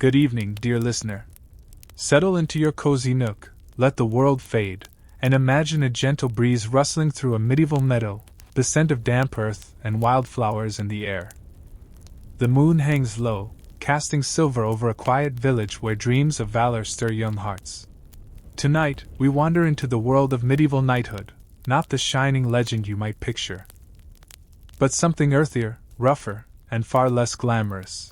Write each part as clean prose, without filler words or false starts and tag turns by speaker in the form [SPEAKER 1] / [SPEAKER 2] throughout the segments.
[SPEAKER 1] Good evening, dear listener. Settle into your cozy nook, let the world fade, and imagine a gentle breeze rustling through a medieval meadow, the scent of damp earth and wildflowers in the air. The moon hangs low, casting silver over a quiet village where dreams of valor stir young hearts. Tonight, we wander into the world of medieval knighthood, not the shining legend you might picture, but something earthier, rougher, and far less glamorous.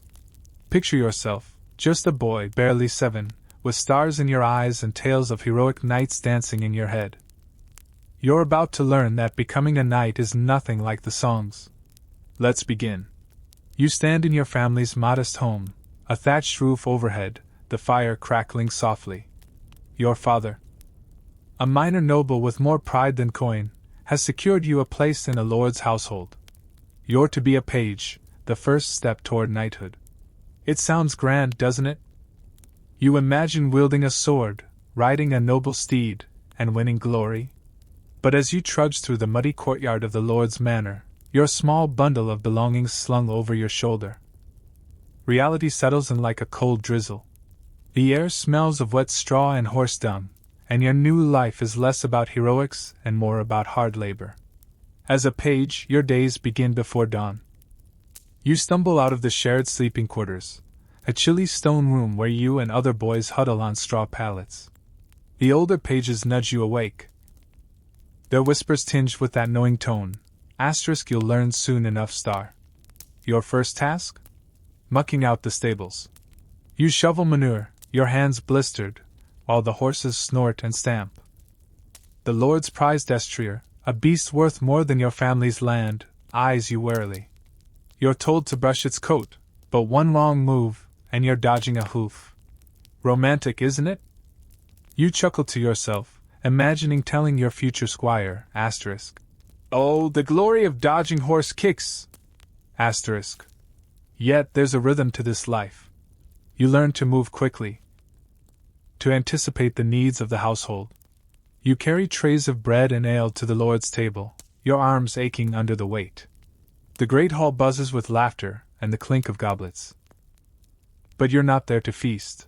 [SPEAKER 1] Picture yourself, just a boy barely 7, with stars in your eyes and tales of heroic knights dancing in your head. You're about to learn that becoming a knight is nothing like the songs. Let's begin. You stand in your family's modest home, a thatched roof overhead, the fire crackling softly. Your father, a minor noble with more pride than coin, has secured you a place in a lord's household. You're to be a page, the first step toward knighthood. It sounds grand, doesn't it? You imagine wielding a sword, riding a noble steed, and winning glory. But as you trudge through the muddy courtyard of the lord's manor, your small bundle of belongings slung over your shoulder, reality settles in like a cold drizzle. The air smells of wet straw and horse dung, and your new life is less about heroics and more about hard labor. As a page, your days begin before dawn. You stumble out of the shared sleeping quarters, a chilly stone room where you and other boys huddle on straw pallets. The older pages nudge you awake, their whispers tinged with that knowing tone. Asterisk, you'll learn soon enough, star. Your first task? Mucking out the stables. You shovel manure, your hands blistered, while the horses snort and stamp. The lord's prized estrier, a beast worth more than your family's land, eyes you warily. You're told to brush its coat, but one wrong move, and you're dodging a hoof. Romantic, isn't it? You chuckle to yourself, imagining telling your future squire, asterisk, "Oh, the glory of dodging horse kicks!" Asterisk. Yet there's a rhythm to this life. You learn to move quickly, to anticipate the needs of the household. You carry trays of bread and ale to the lord's table, your arms aching under the weight. The great hall buzzes with laughter and the clink of goblets. But you're not there to feast.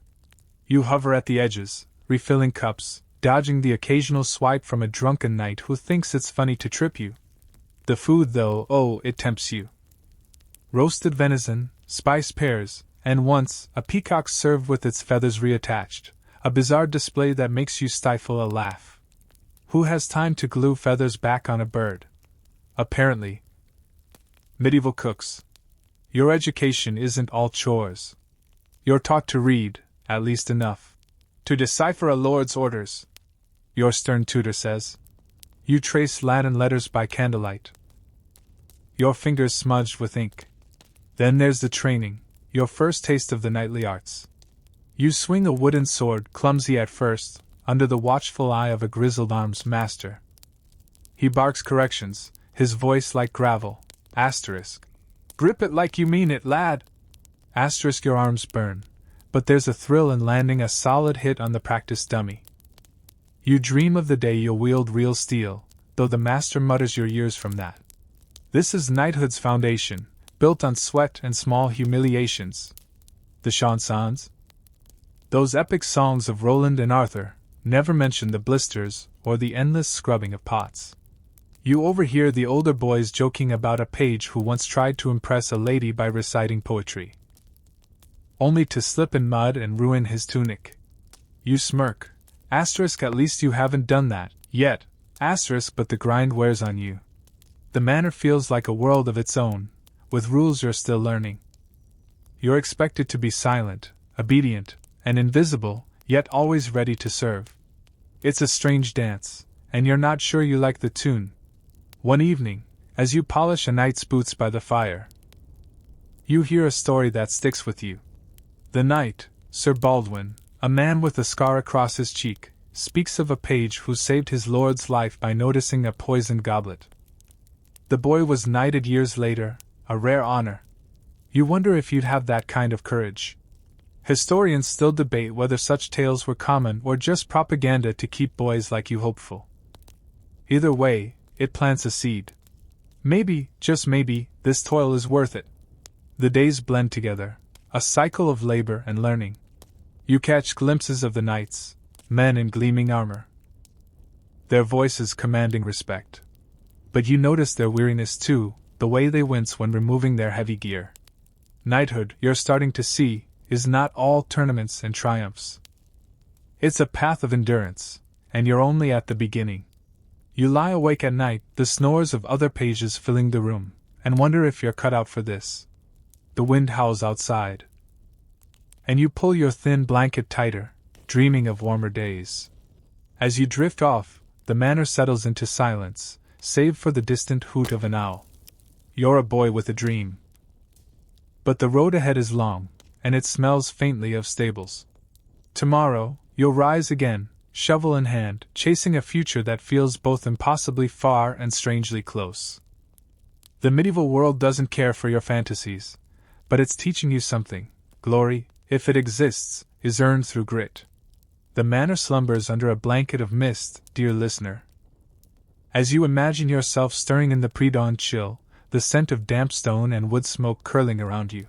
[SPEAKER 1] You hover at the edges, refilling cups, dodging the occasional swipe from a drunken knight who thinks it's funny to trip you. The food, though, oh, it tempts you. Roasted venison, spiced pears, and once, a peacock served with its feathers reattached, a bizarre display that makes you stifle a laugh. Who has time to glue feathers back on a bird? Apparently. Medieval cooks. Your education isn't all chores. You're taught to read, at least enough to decipher a lord's orders, your stern tutor says. You trace Latin letters by candlelight, your fingers smudged with ink. Then there's the training, your first taste of the knightly arts. You swing a wooden sword, clumsy at first, under the watchful eye of a grizzled arms master. He barks corrections, his voice like gravel. Asterisk. Grip it like you mean it, lad. Asterisk, your arms burn, but there's a thrill in landing a solid hit on the practice dummy. You dream of the day you'll wield real steel, though the master mutters your years from that. This is knighthood's foundation, built on sweat and small humiliations. The chansons? Those epic songs of Roland and Arthur never mention the blisters or the endless scrubbing of pots. You overhear the older boys joking about a page who once tried to impress a lady by reciting poetry, only to slip in mud and ruin his tunic. You smirk. Asterisk, at least you haven't done that yet. Asterisk, but the grind wears on you. The manor feels like a world of its own, with rules you're still learning. You're expected to be silent, obedient, and invisible, yet always ready to serve. It's a strange dance, and you're not sure you like the tune. One evening, as you polish a knight's boots by the fire, you hear a story that sticks with you. The knight, Sir Baldwin, a man with a scar across his cheek, speaks of a page who saved his lord's life by noticing a poisoned goblet. The boy was knighted years later, a rare honor. You wonder if you'd have that kind of courage. Historians still debate whether such tales were common or just propaganda to keep boys like you hopeful. Either way, it plants a seed. Maybe, just maybe, this toil is worth it. The days blend together, a cycle of labor and learning. You catch glimpses of the knights, men in gleaming armor, their voices commanding respect. But you notice their weariness too, the way they wince when removing their heavy gear. Knighthood, you're starting to see, is not all tournaments and triumphs. It's a path of endurance, and you're only at the beginning. You lie awake at night, the snores of other pages filling the room, and wonder if you're cut out for this. The wind howls outside, and you pull your thin blanket tighter, dreaming of warmer days. As you drift off, the manor settles into silence, save for the distant hoot of an owl. You're a boy with a dream. But the road ahead is long, and it smells faintly of stables. Tomorrow, you'll rise again, shovel in hand, chasing a future that feels both impossibly far and strangely close. The medieval world doesn't care for your fantasies, but it's teaching you something. Glory, if it exists, is earned through grit. The manor slumbers under a blanket of mist, dear listener. As you imagine yourself stirring in the pre-dawn chill, the scent of damp stone and wood smoke curling around you,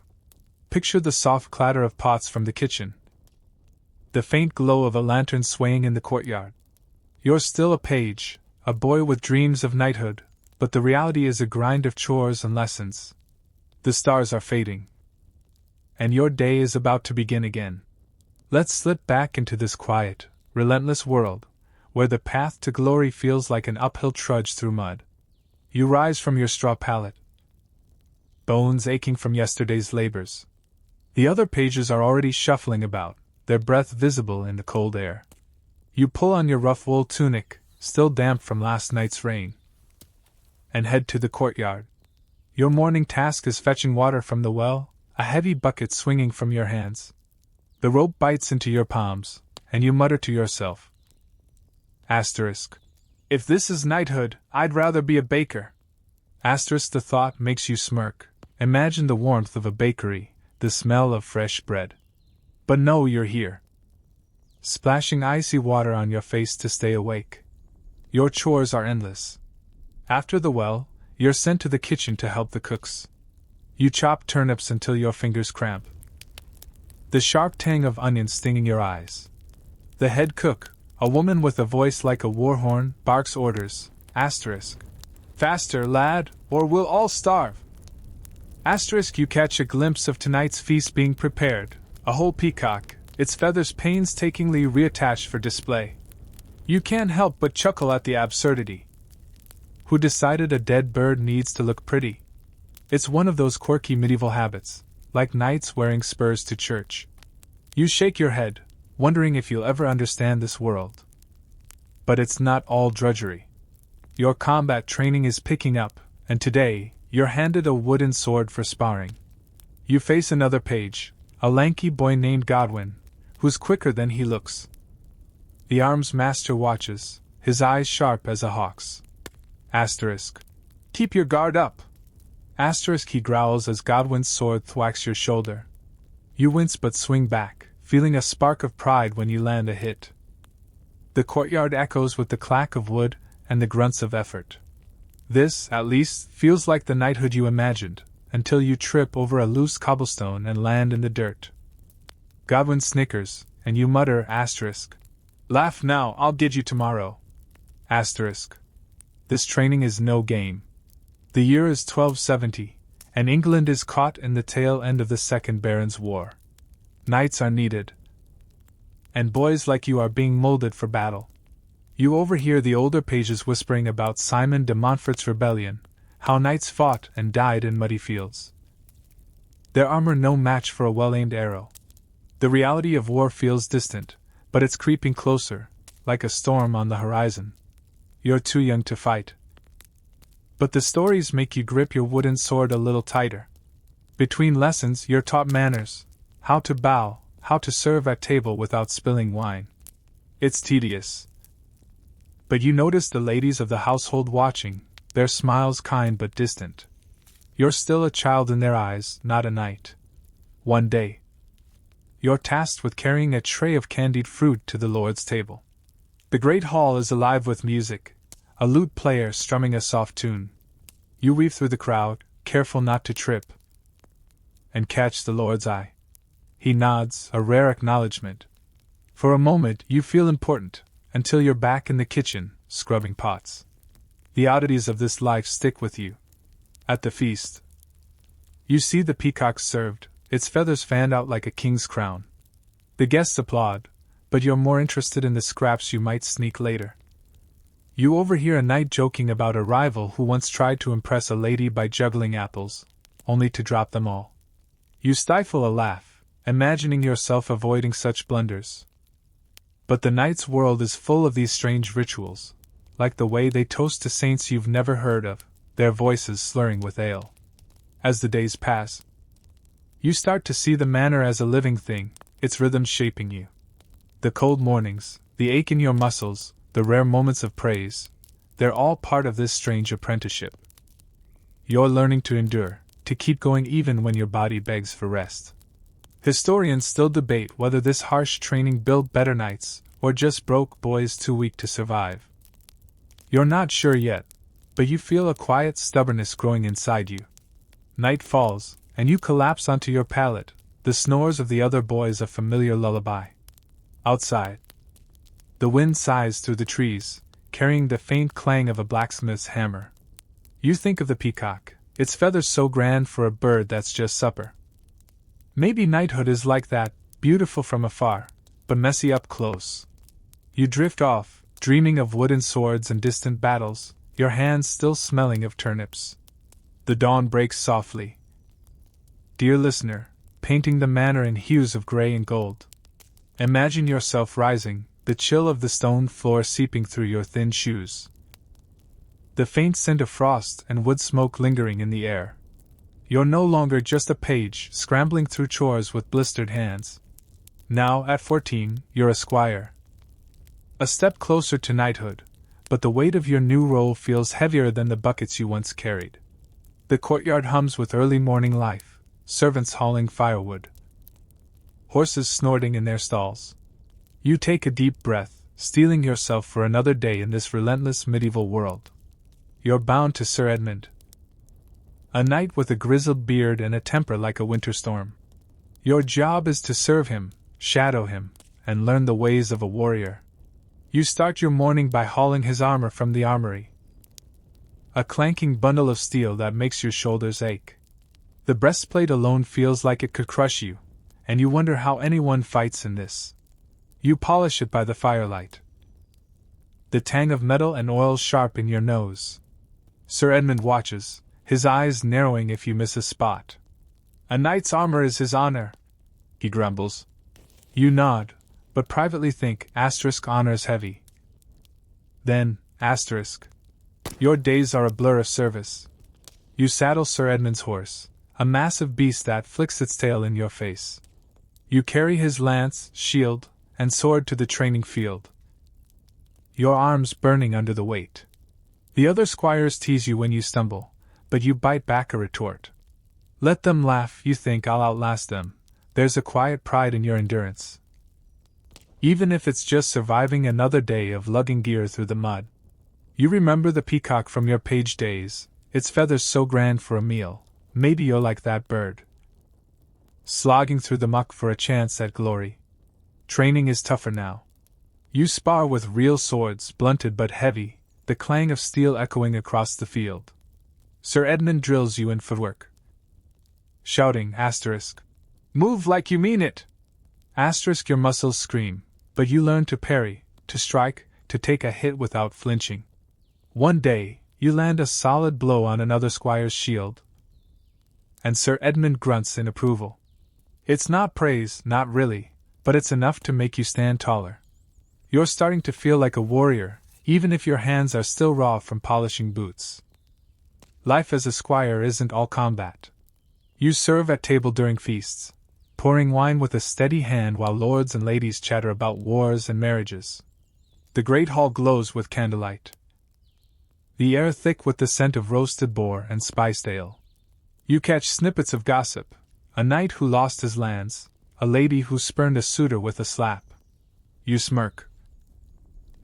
[SPEAKER 1] picture the soft clatter of pots from the kitchen, the faint glow of a lantern swaying in the courtyard. You're still a page, a boy with dreams of knighthood, but the reality is a grind of chores and lessons. The stars are fading, and your day is about to begin again. Let's slip back into this quiet, relentless world, where the path to glory feels like an uphill trudge through mud. You rise from your straw pallet, bones aching from yesterday's labors. The other pages are already shuffling about, their breath visible in the cold air. You pull on your rough wool tunic, still damp from last night's rain, and head to the courtyard. Your morning task is fetching water from the well, a heavy bucket swinging from your hands. The rope bites into your palms, and you mutter to yourself. Asterisk. If this is knighthood, I'd rather be a baker. Asterisk, the thought makes you smirk. Imagine the warmth of a bakery, the smell of fresh bread. But no, you're here, splashing icy water on your face to stay awake. Your chores are endless. After the well, you're sent to the kitchen to help the cooks. You chop turnips until your fingers cramp, the sharp tang of onions stinging your eyes. The head cook, a woman with a voice like a war horn, barks orders. Asterisk. Faster, lad, or we'll all starve. Asterisk, you catch a glimpse of tonight's feast being prepared, a whole peacock, its feathers painstakingly reattached for display. You can't help but chuckle at the absurdity. Who decided a dead bird needs to look pretty? It's one of those quirky medieval habits, like knights wearing spurs to church. You shake your head, wondering if you'll ever understand this world. But it's not all drudgery. Your combat training is picking up, and today, you're handed a wooden sword for sparring. You face another page, a lanky boy named Godwin, who's quicker than he looks. The arms master watches, his eyes sharp as a hawk's. Asterisk. Keep your guard up. Asterisk, he growls as Godwin's sword thwacks your shoulder. You wince but swing back, feeling a spark of pride when you land a hit. The courtyard echoes with the clack of wood and the grunts of effort. This, at least, feels like the knighthood you imagined, until you trip over a loose cobblestone and land in the dirt. Godwin snickers, and you mutter, asterisk. Laugh now, I'll get you tomorrow. Asterisk. This training is no game. The year is 1270, and England is caught in the tail end of the Second Barons' War. Knights are needed, and boys like you are being molded for battle. You overhear the older pages whispering about Simon de Montfort's rebellion, how knights fought and died in muddy fields, their armor no match for a well-aimed arrow. The reality of war feels distant, but it's creeping closer, like a storm on the horizon. You're too young to fight, but the stories make you grip your wooden sword a little tighter. Between lessons, you're taught manners, how to bow, how to serve at table without spilling wine. It's tedious, but you notice the ladies of the household watching, their smiles kind but distant. You're still a child in their eyes, not a knight. One day, you're tasked with carrying a tray of candied fruit to the Lord's table. The great hall is alive with music, a lute player strumming a soft tune. You weave through the crowd, careful not to trip, and catch the Lord's eye. He nods, a rare acknowledgement. For a moment you feel important, until you're back in the kitchen, scrubbing pots. The oddities of this life stick with you. At the feast, you see the peacock served, its feathers fanned out like a king's crown. The guests applaud, but you're more interested in the scraps you might sneak later. You overhear a knight joking about a rival who once tried to impress a lady by juggling apples, only to drop them all. You stifle a laugh, imagining yourself avoiding such blunders. But the knight's world is full of these strange rituals, like the way they toast to saints you've never heard of, their voices slurring with ale. As the days pass, you start to see the manor as a living thing, its rhythms shaping you. The cold mornings, the ache in your muscles, the rare moments of praise, they're all part of this strange apprenticeship. You're learning to endure, to keep going even when your body begs for rest. Historians still debate whether this harsh training built better knights, or just broke boys too weak to survive. You're not sure yet, but you feel a quiet stubbornness growing inside you. Night falls, and you collapse onto your pallet, the snores of the other boys a familiar lullaby. Outside, the wind sighs through the trees, carrying the faint clang of a blacksmith's hammer. You think of the peacock, its feathers so grand for a bird that's just supper. Maybe knighthood is like that, beautiful from afar, but messy up close. You drift off, dreaming of wooden swords and distant battles, your hands still smelling of turnips. The dawn breaks softly. Dear listener, painting the manor in hues of gray and gold. Imagine yourself rising, the chill of the stone floor seeping through your thin shoes. The faint scent of frost and wood smoke lingering in the air. You're no longer just a page, scrambling through chores with blistered hands. Now, at 14, you're a squire. A step closer to knighthood, but the weight of your new role feels heavier than the buckets you once carried. The courtyard hums with early morning life, servants hauling firewood, horses snorting in their stalls. You take a deep breath, steeling yourself for another day in this relentless medieval world. You're bound to Sir Edmund, a knight with a grizzled beard and a temper like a winter storm. Your job is to serve him, shadow him, and learn the ways of a warrior. You start your morning by hauling his armor from the armory, a clanking bundle of steel that makes your shoulders ache. The breastplate alone feels like it could crush you, and you wonder how anyone fights in this. You polish it by the firelight, the tang of metal and oil sharp in your nose. Sir Edmund watches, his eyes narrowing if you miss a spot. A knight's armor is his honor, he grumbles. You nod, but privately think, honor's heavy. Then, your days are a blur of service. You saddle Sir Edmund's horse, a massive beast that flicks its tail in your face. You carry his lance, shield, and sword to the training field, your arms burning under the weight. The other squires tease you when you stumble, but you bite back a retort. Let them laugh, you think, I'll outlast them. There's a quiet pride in your endurance. Even if it's just surviving another day of lugging gear through the mud. You remember the peacock from your page days, its feathers so grand for a meal. Maybe you're like that bird, slogging through the muck for a chance at glory. Training is tougher now. You spar with real swords, blunted but heavy, the clang of steel echoing across the field. Sir Edmund drills you in footwork, shouting, move like you mean it! Your muscles scream, but you learn to parry, to strike, to take a hit without flinching. One day, you land a solid blow on another squire's shield, and Sir Edmund grunts in approval. It's not praise, not really, but it's enough to make you stand taller. You're starting to feel like a warrior, even if your hands are still raw from polishing boots. Life as a squire isn't all combat. You serve at table during feasts, pouring wine with a steady hand while lords and ladies chatter about wars and marriages. The great hall glows with candlelight, the air thick with the scent of roasted boar and spiced ale. You catch snippets of gossip, a knight who lost his lands, a lady who spurned a suitor with a slap. You smirk,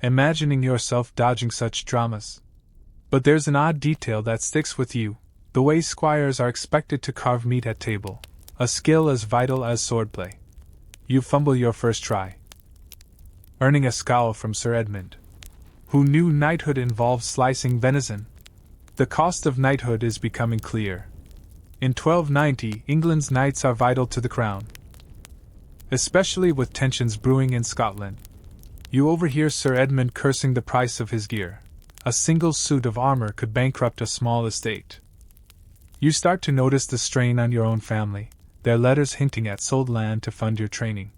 [SPEAKER 1] imagining yourself dodging such dramas. But there's an odd detail that sticks with you, the way squires are expected to carve meat at table, a skill as vital as swordplay. You fumble your first try, earning a scowl from Sir Edmund, who knew knighthood involved slicing venison. The cost of knighthood is becoming clear. In 1290, England's knights are vital to the crown, especially with tensions brewing in Scotland. You overhear Sir Edmund cursing the price of his gear. A single suit of armor could bankrupt a small estate. You start to notice the strain on your own family, their letters hinting at sold land to fund your training.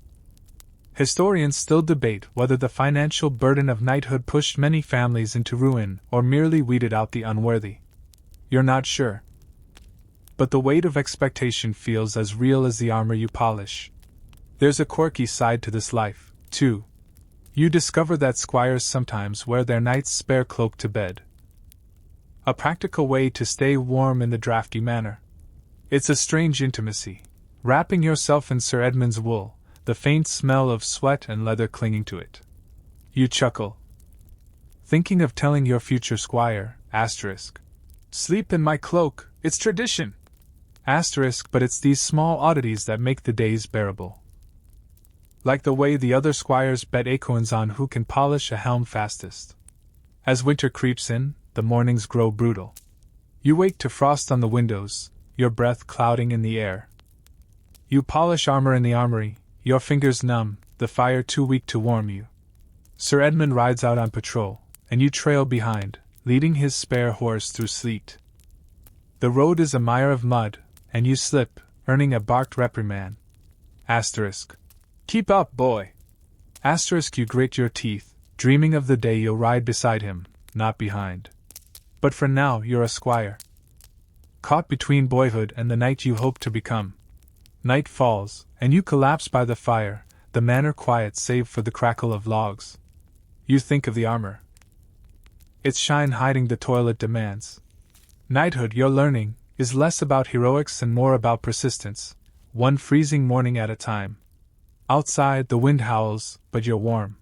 [SPEAKER 1] Historians still debate whether the financial burden of knighthood pushed many families into ruin or merely weeded out the unworthy. You're not sure. But the weight of expectation feels as real as the armor you polish. There's a quirky side to this life, too. You discover that squires sometimes wear their knight's spare cloak to bed. A practical way to stay warm in the drafty manor. It's a strange intimacy, wrapping yourself in Sir Edmund's wool, the faint smell of sweat and leather clinging to it. You chuckle, thinking of telling your future squire, sleep in my cloak, it's tradition. But it's these small oddities that make the days bearable. Like the way the other squires bet acorns on who can polish a helm fastest. As winter creeps in, the mornings grow brutal. You wake to frost on the windows, your breath clouding in the air. You polish armor in the armory, your fingers numb, the fire too weak to warm you. Sir Edmund rides out on patrol, and you trail behind, leading his spare horse through sleet. The road is a mire of mud, and you slip, earning a barked reprimand. Keep up, boy. You grit your teeth, dreaming of the day you'll ride beside him, not behind. But for now, you're a squire, caught between boyhood and the knight you hope to become. Night falls, and you collapse by the fire, the manor quiet save for the crackle of logs. You think of the armor, its shine hiding the toil it demands. Knighthood, you're learning, is less about heroics and more about persistence, one freezing morning at a time. Outside, the wind howls, but you're warm.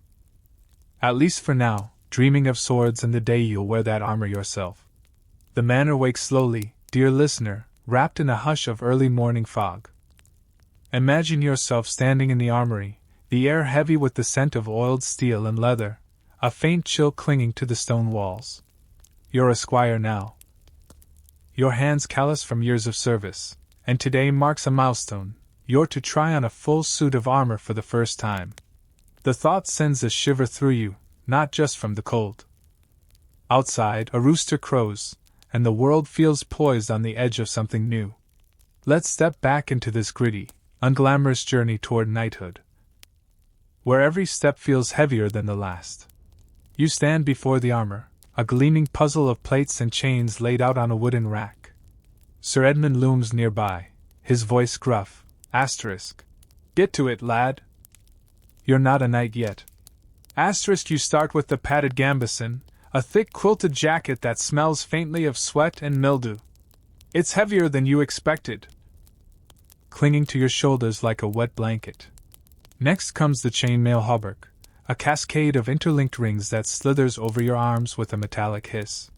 [SPEAKER 1] At least for now, dreaming of swords and the day you'll wear that armor yourself. The manor wakes slowly, dear listener, wrapped in a hush of early morning fog. Imagine yourself standing in the armory, the air heavy with the scent of oiled steel and leather, a faint chill clinging to the stone walls. You're a squire now, your hands callous from years of service, and today marks a milestone. You're to try on a full suit of armor for the first time. The thought sends a shiver through you, not just from the cold. Outside, a rooster crows, and the world feels poised on the edge of something new. Let's step back into this gritty, unglamorous journey toward knighthood, where every step feels heavier than the last. You stand before the armor, a gleaming puzzle of plates and chains laid out on a wooden rack. Sir Edmund looms nearby, his voice gruff. Get to it, lad. You're not a knight yet. You start with the padded gambeson, a thick quilted jacket that smells faintly of sweat and mildew. It's heavier than you expected, clinging to your shoulders like a wet blanket. Next comes the chainmail hauberk, a cascade of interlinked rings that slithers over your arms with a metallic hiss.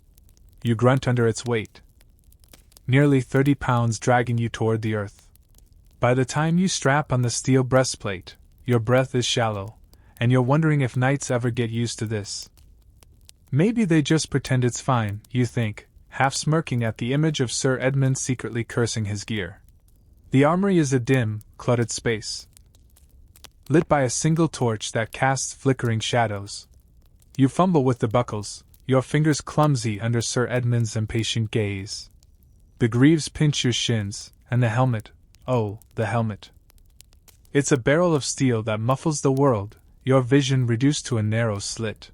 [SPEAKER 1] You grunt under its weight, nearly 30 pounds dragging you toward the earth. By the time you strap on the steel breastplate, your breath is shallow, and you're wondering if knights ever get used to this. Maybe they just pretend it's fine, you think, half smirking at the image of Sir Edmund secretly cursing his gear. The armory is a dim, cluttered space, lit by a single torch that casts flickering shadows. You fumble with the buckles, your fingers clumsy under Sir Edmund's impatient gaze. The greaves pinch your shins, and the helmet, oh, the helmet. It's a barrel of steel that muffles the world, your vision reduced to a narrow slit.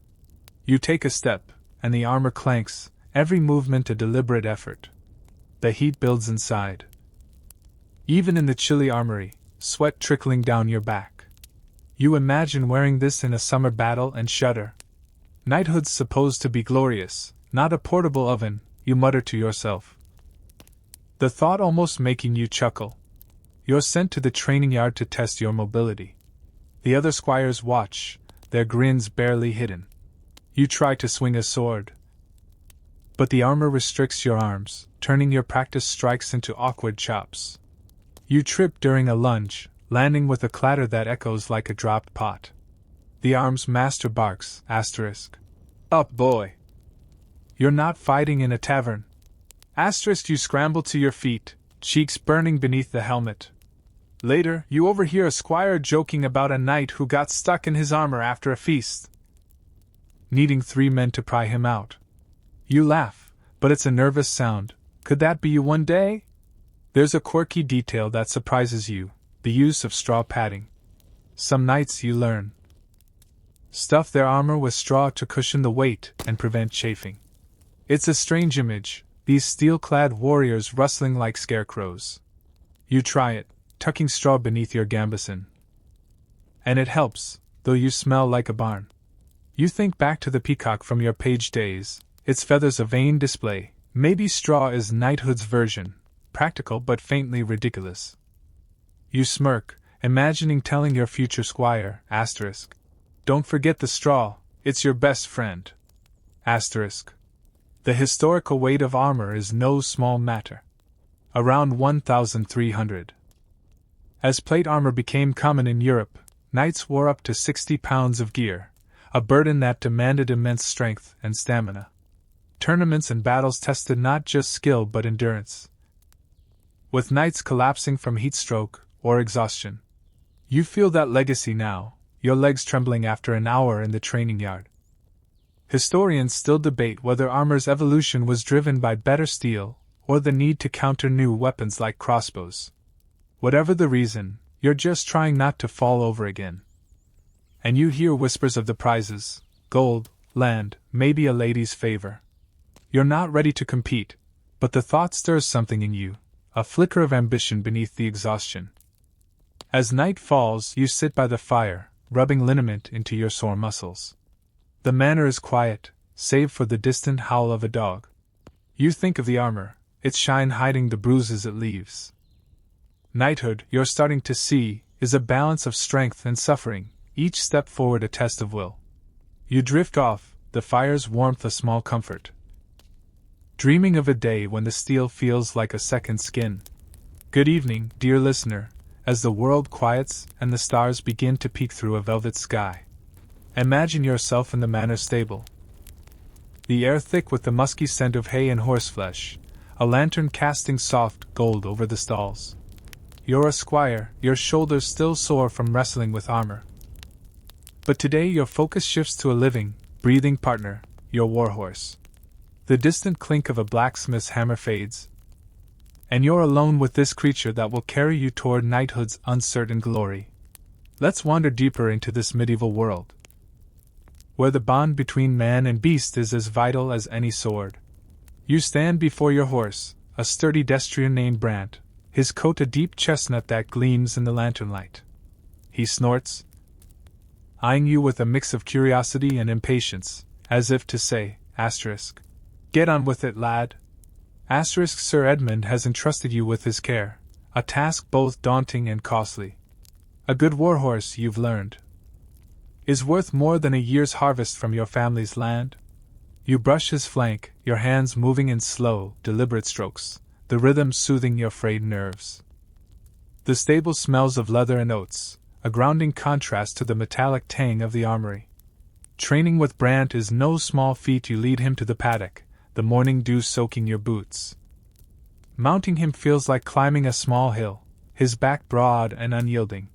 [SPEAKER 1] You take a step, and the armor clanks, every movement a deliberate effort. The heat builds inside. Even in the chilly armory, sweat trickling down your back. You imagine wearing this in a summer battle and shudder. Knighthood's supposed to be glorious, not a portable oven, you mutter to yourself, the thought almost making you chuckle. You're sent to the training yard to test your mobility. The other squires watch, their grins barely hidden. You try to swing a sword, but the armor restricts your arms, turning your practice strikes into awkward chops. You trip during a lunge, landing with a clatter that echoes like a dropped pot. The arm's master barks, asterisk. Up, boy! You're not fighting in a tavern. Asterisk, you scramble to your feet, cheeks burning beneath the helmet. Later, you overhear a squire joking about a knight who got stuck in his armor after a feast, needing 3 men to pry him out. You laugh, but it's a nervous sound. Could that be you one day? There's a quirky detail that surprises you, the use of straw padding. Some knights, you learn, stuff their armor with straw to cushion the weight and prevent chafing. It's a strange image, these steel-clad warriors rustling like scarecrows. You try it, tucking straw beneath your gambeson. And it helps, though you smell like a barn. You think back to the peacock from your page days, its feathers a vain display. Maybe straw is knighthood's version, practical but faintly ridiculous. You smirk, imagining telling your future squire, asterisk. Don't forget the straw, it's your best friend. Asterisk. The historical weight of armor is no small matter. Around 1,300. As plate armor became common in Europe, knights wore up to 60 pounds of gear, a burden that demanded immense strength and stamina. Tournaments and battles tested not just skill but endurance. With knights collapsing from heatstroke or exhaustion. You feel that legacy now, your legs trembling after an hour in the training yard. Historians still debate whether armor's evolution was driven by better steel or the need to counter new weapons like crossbows. Whatever the reason, you're just trying not to fall over again. And you hear whispers of the prizes, gold, land, maybe a lady's favor. You're not ready to compete, but the thought stirs something in you, a flicker of ambition beneath the exhaustion. As night falls, you sit by the fire, rubbing liniment into your sore muscles. The manor is quiet, save for the distant howl of a dog. You think of the armor, its shine hiding the bruises it leaves. Knighthood, you're starting to see, is a balance of strength and suffering, each step forward a test of will. You drift off, the fire's warmth a small comfort, dreaming of a day when the steel feels like a second skin. Good evening, dear listener, as the world quiets and the stars begin to peek through a velvet sky. Imagine yourself in the manor stable. The air thick with the musky scent of hay and horseflesh, a lantern casting soft gold over the stalls. You're a squire, your shoulders still sore from wrestling with armor. But today your focus shifts to a living, breathing partner, your warhorse. The distant clink of a blacksmith's hammer fades, and you're alone with this creature that will carry you toward knighthood's uncertain glory. Let's wander deeper into this medieval world, where the bond between man and beast is as vital as any sword. You stand before your horse, a sturdy destrier named Brant, his coat a deep chestnut that gleams in the lantern light. He snorts, eyeing you with a mix of curiosity and impatience, as if to say, asterisk, get on with it, lad. Asterisk, Sir Edmund has entrusted you with his care, a task both daunting and costly. A good warhorse, you've learned, is worth more than a year's harvest from your family's land. You brush his flank, your hands moving in slow, deliberate strokes, the rhythm soothing your frayed nerves. The stable smells of leather and oats, a grounding contrast to the metallic tang of the armory. Training with Brant is no small feat. You lead him to the paddock, the morning dew soaking your boots. Mounting him feels like climbing a small hill, his back broad and unyielding.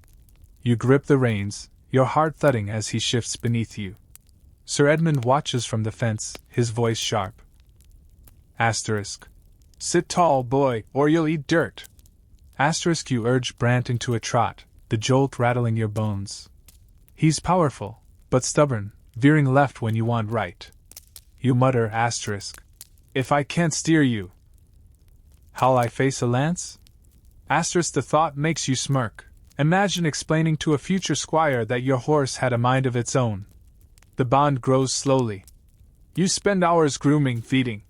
[SPEAKER 1] You grip the reins, your heart thudding as he shifts beneath you. Sir Edmund watches from the fence, his voice sharp. Asterisk. Sit tall, boy, or you'll eat dirt. Asterisk, you urge Brant into a trot, the jolt rattling your bones. He's powerful, but stubborn, veering left when you want right. You mutter, asterisk. If I can't steer you, how'll I face a lance? Asterisk, the thought makes you smirk. Imagine explaining to a future squire that your horse had a mind of its own. The bond grows slowly. You spend hours grooming, feeding,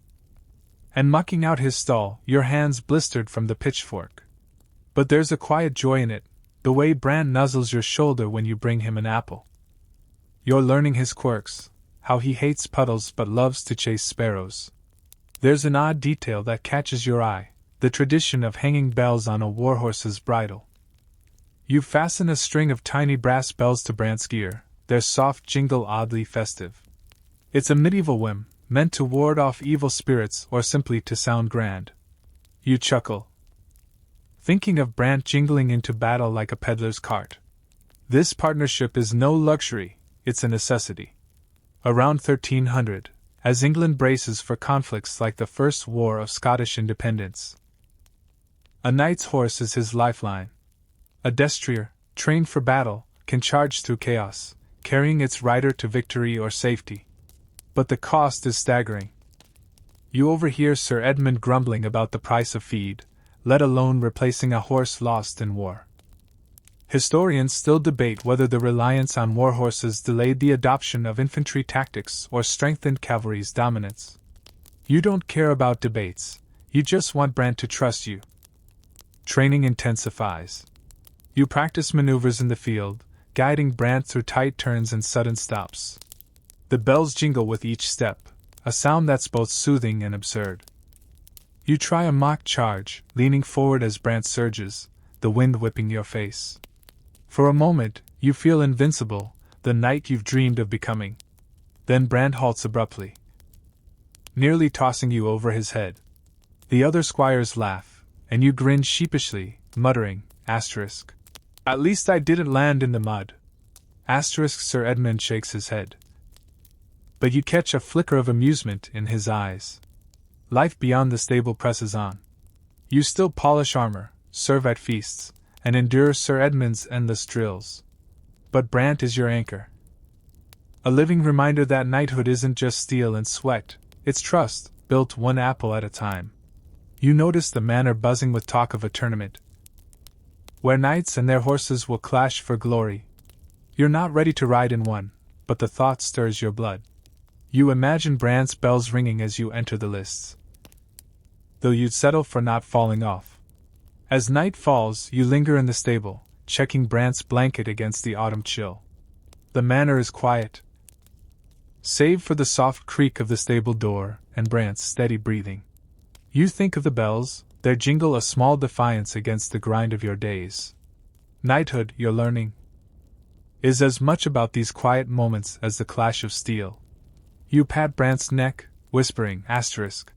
[SPEAKER 1] and mucking out his stall, your hands blistered from the pitchfork. But there's a quiet joy in it, the way Brant nuzzles your shoulder when you bring him an apple. You're learning his quirks, how he hates puddles but loves to chase sparrows. There's an odd detail that catches your eye, the tradition of hanging bells on a warhorse's bridle. You fasten a string of tiny brass bells to Brant's gear, their soft jingle oddly festive. It's a medieval whim, meant to ward off evil spirits or simply to sound grand. You chuckle, thinking of Brant jingling into battle like a peddler's cart. This partnership is no luxury, it's a necessity. Around 1300, as England braces for conflicts like the First War of Scottish Independence, a knight's horse is his lifeline. A destrier, trained for battle, can charge through chaos, carrying its rider to victory or safety. But the cost is staggering. You overhear Sir Edmund grumbling about the price of feed, let alone replacing a horse lost in war. Historians still debate whether the reliance on war horses delayed the adoption of infantry tactics or strengthened cavalry's dominance. You don't care about debates, you just want Brant to trust you. Training intensifies. You practice maneuvers in the field, guiding Brant through tight turns and sudden stops. The bells jingle with each step, a sound that's both soothing and absurd. You try a mock charge, leaning forward as Brant surges, the wind whipping your face. For a moment, you feel invincible, the knight you've dreamed of becoming. Then Brant halts abruptly, nearly tossing you over his head. The other squires laugh, and you grin sheepishly, muttering, asterisk. At least I didn't land in the mud. Asterisk. Sir Edmund shakes his head. But you catch a flicker of amusement in his eyes. Life beyond the stable presses on. You still polish armor, serve at feasts, and endure Sir Edmund's endless drills. But Brant is your anchor. A living reminder that knighthood isn't just steel and sweat, it's trust, built one apple at a time. You notice the manor buzzing with talk of a tournament, where knights and their horses will clash for glory. You're not ready to ride in one, but the thought stirs your blood. You imagine Brant's bells ringing as you enter the lists, though you'd settle for not falling off. As night falls, you linger in the stable, checking Brant's blanket against the autumn chill. The manor is quiet, save for the soft creak of the stable door and Brant's steady breathing. You think of the bells, their jingle a small defiance against the grind of your days. Knighthood, you're learning, is as much about these quiet moments as the clash of steel. You pat Brant's neck, whispering, asterisk.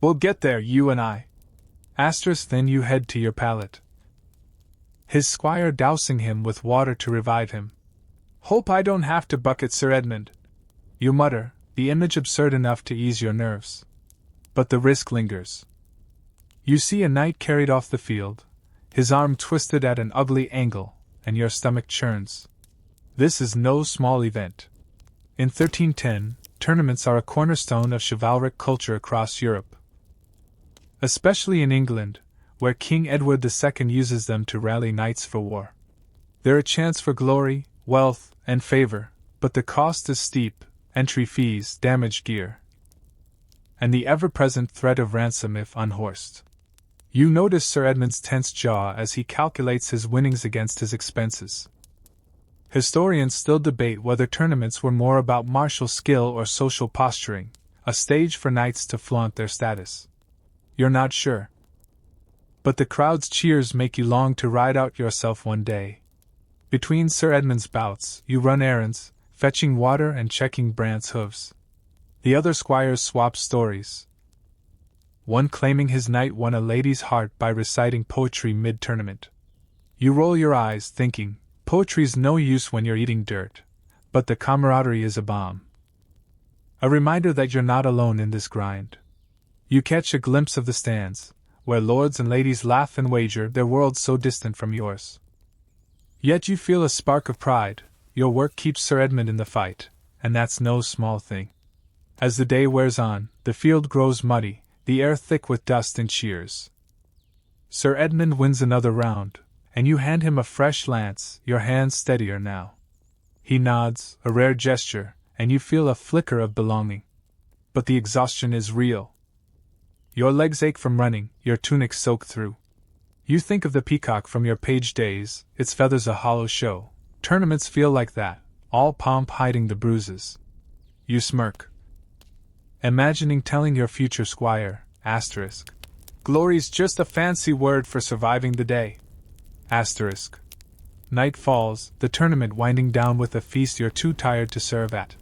[SPEAKER 1] We'll get there, you and I. Asterisk. Then you head to your pallet, his squire dousing him with water to revive him. Hope I don't have to bucket Sir Edmund. You mutter, the image absurd enough to ease your nerves. But the risk lingers. You see a knight carried off the field, his arm twisted at an ugly angle, and your stomach churns. This is no small event. In 1310, tournaments are a cornerstone of chivalric culture across Europe, especially in England, where King Edward II uses them to rally knights for war. They're a chance for glory, wealth, and favor, but the cost is steep: entry fees, damaged gear, and the ever-present threat of ransom if unhorsed. You notice Sir Edmund's tense jaw as he calculates his winnings against his expenses. Historians still debate whether tournaments were more about martial skill or social posturing, a stage for knights to flaunt their status. You're not sure. But the crowd's cheers make you long to ride out yourself one day. Between Sir Edmund's bouts, you run errands, fetching water and checking Brant's hooves. The other squires swap stories, one claiming his knight won a lady's heart by reciting poetry mid-tournament. You roll your eyes, thinking, poetry's no use when you're eating dirt, but the camaraderie is a bomb. A reminder that you're not alone in this grind. You catch a glimpse of the stands, where lords and ladies laugh and wager, their worlds so distant from yours. Yet you feel a spark of pride. Your work keeps Sir Edmund in the fight, and that's no small thing. As the day wears on, the field grows muddy, the air thick with dust and cheers. Sir Edmund wins another round, and you hand him a fresh lance, your hand steadier now. He nods, a rare gesture, and you feel a flicker of belonging. But the exhaustion is real. Your legs ache from running, your tunic soaked through. You think of the peacock from your page days, its feathers a hollow show. Tournaments feel like that, all pomp hiding the bruises. You smirk, imagining telling your future squire, asterisk. Glory's just a fancy word for surviving the day. Asterisk. Night falls, the tournament winding down with a feast you're too tired to serve at.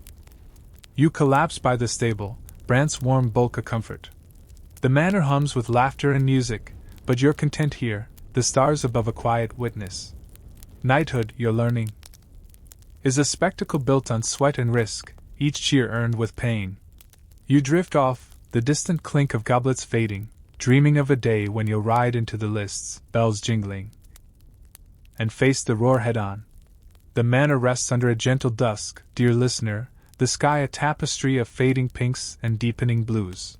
[SPEAKER 1] You collapse by the stable, Brant's warm bulk a comfort. The manor hums with laughter and music, but you're content here, the stars above a quiet witness. Knighthood, you're learning, is a spectacle built on sweat and risk, each cheer earned with pain. You drift off, the distant clink of goblets fading, dreaming of a day when you'll ride into the lists, bells jingling, and face the roar head-on. The manor rests under a gentle dusk, dear listener, the sky a tapestry of fading pinks and deepening blues.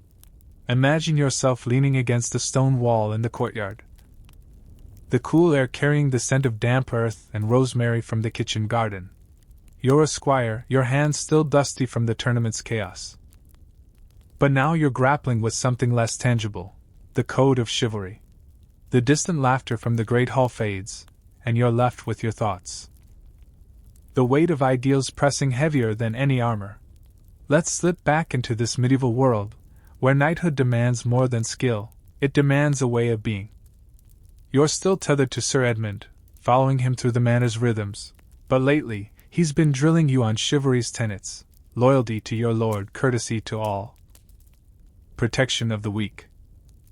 [SPEAKER 1] Imagine yourself leaning against a stone wall in the courtyard, the cool air carrying the scent of damp earth and rosemary from the kitchen garden. You're a squire, your hands still dusty from the tournament's chaos. But now you're grappling with something less tangible, the code of chivalry. The distant laughter from the great hall fades, and you're left with your thoughts. The weight of ideals pressing heavier than any armor. Let's slip back into this medieval world, where knighthood demands more than skill, it demands a way of being. You're still tethered to Sir Edmund, following him through the manor's rhythms, but lately, he's been drilling you on chivalry's tenets, loyalty to your lord, courtesy to all, protection of the weak.